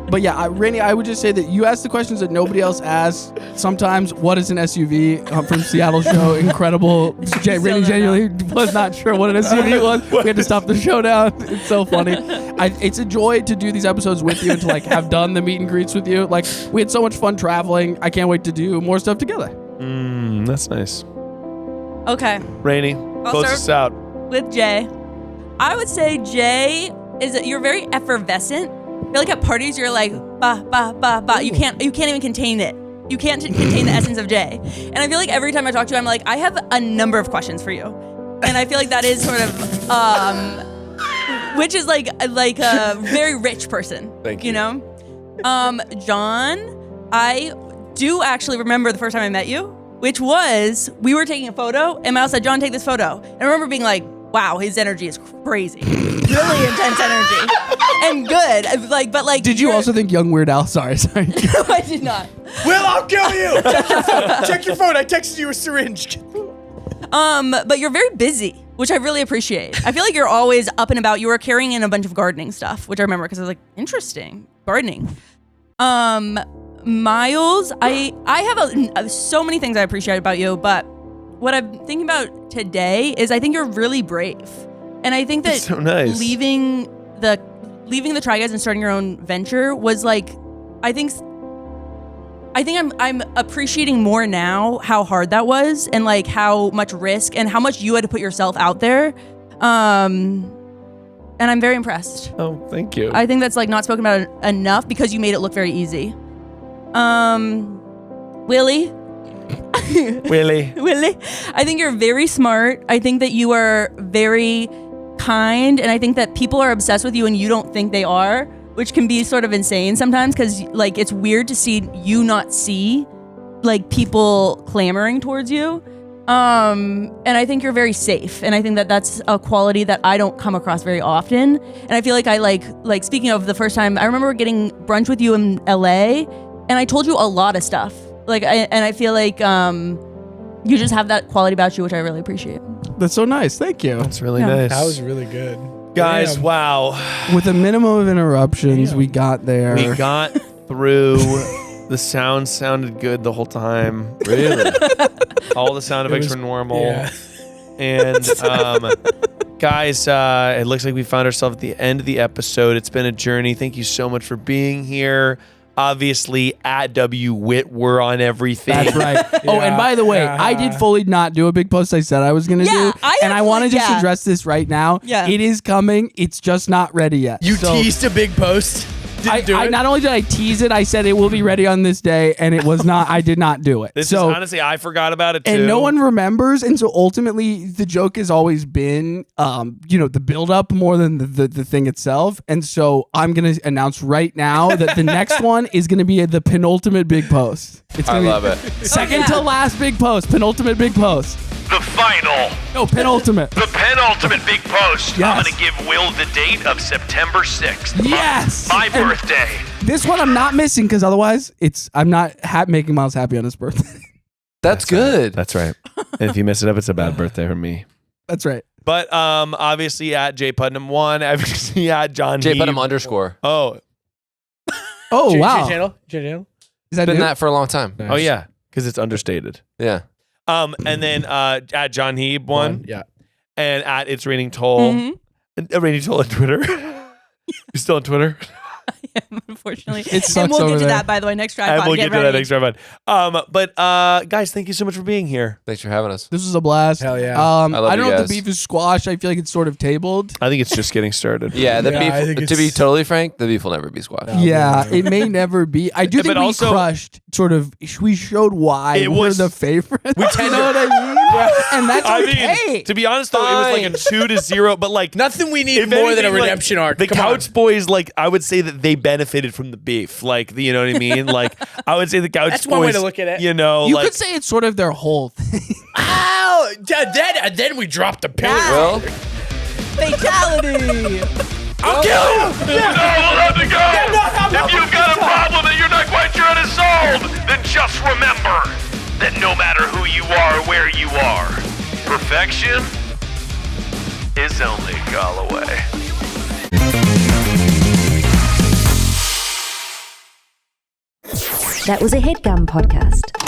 But yeah, Rainie, I would just say that you asked the questions that nobody else asks. Sometimes, what is an SUV? From Seattle show, incredible. Rainie genuinely was not sure what an SUV was. We had to stop the show down. It's so funny. It's a joy to do these episodes with you and to like have done the meet and greets with you. Like we had so much fun traveling. I can't wait to do more stuff together. That's nice. Okay. Rainie, close us out. With Jay. I would say Jay is you're very effervescent. I feel like at parties you're like ba ba ba ba. You can't even contain it. You can't contain the essence of Jay. And I feel like every time I talk to you, I'm like, I have a number of questions for you. And I feel like that is sort of which is like a very rich person. Thank you. You know? John, I do actually remember the first time I met you, which was we were taking a photo and Miles said, John, take this photo. And I remember being like, wow, his energy is crazy. Really intense energy. And good. But Did you also think Young Weird Al? Sorry. No, I did not. Will, I'll kill you. Check your phone. I texted you a syringe. But you're very busy, which I really appreciate. I feel like you're always up and about. You were carrying in a bunch of gardening stuff, which I remember because I was like, interesting, gardening. Miles, I have so many things I appreciate about you, but what I'm thinking about today is I think you're really brave. And I think that That's so nice. leaving the Try Guys and starting your own venture was like, I think I'm appreciating more now how hard that was and like how much risk and how much you had to put yourself out there. And I'm very impressed. Oh, thank you. I think that's like not spoken about enough because you made it look very easy. Willie. Willie, I think you're very smart. I think that you are very kind, and I think that people are obsessed with you and you don't think they are, which can be sort of insane sometimes because like it's weird to see you not see like people clamoring towards you. And I think you're very safe, and I think that that's a quality that I don't come across very often. And I feel like I like speaking of the first time, I remember getting brunch with you in LA, and I told you a lot of stuff. I feel like you just have that quality about you, which I really appreciate. That's so nice. Thank you. That's really nice. That was really good. Guys, Damn. wow. With a minimum of interruptions, we got there. We got through. The sound sounded good the whole time. Really? All the sound effects were normal. Yeah. And guys, it looks like we found ourselves at the end of the episode. It's been a journey. Thank you so much for being here. Obviously, at Witwer on everything. That's right. Oh, and by the way, I did fully not do a big post I said I was going to do. And I want to just address this right now. Yeah. It is coming. It's just not ready yet. You teased a big post. I not only did I tease it, I said it will be ready on this day, and it was not. I did not do it. This is honestly, I forgot about it too. And no one remembers, and so ultimately, the joke has always been, the build up more than the thing itself. And so I'm gonna announce right now that the next one is gonna be the penultimate big post. It's gonna love it. Second to last big post, penultimate big post. The final. No, penultimate. The penultimate big post. Yes. I'm going to give Will the date of September 6th. Yes. My And birthday. this one I'm not missing because otherwise I'm not making Miles happy on his birthday. That's good. That's right. And if you mess it up, it's a bad birthday for me. That's right. But obviously at JPutnam1, obviously at John J Putnam Hebert. underscore. Oh, Wow. Channel? Is that Been new? that for a long time. oh yeah, because it's understated. Yeah. And then at John Heb one, Yeah. and at It's Raining Toll, Rainie Toll on Twitter. You still on Twitter? Unfortunately. It sucks and we'll over get to there. that, by the way, next And tripod. we'll get to ready. that next tripod. But guys, thank you so much for being here. Thanks for having us. This was a blast. Hell yeah. I love don't you know if guys. the beef is squashed. I feel like it's sort of tabled. I think it's just getting started. Yeah, the Yeah, I think beef. To be it's- totally frank, the beef will never be squashed. Yeah, it may never be. I do think But we also- crushed. Sort of, we showed why It we're was- the favorites. We You know what I mean? And that's I okay. mean, to be honest though, it was like a 2-0. But like Nothing we need if more than a anything, like, redemption arc. The Come on. Couch Boys, like I would say that they benefited from the beef. Like you know what I mean? Like I would say the Couch That's Boys. one way to look at it. You know, You like could say it's sort of their whole thing. Ow! Then we dropped the pillar. Well, Fatality. I'll kill you. No, we'll have to go! If you've got a problem that you're not quite sure how to solve, then just remember that no matter who you are or where you are, perfection is only a call away. That was a Headgum podcast.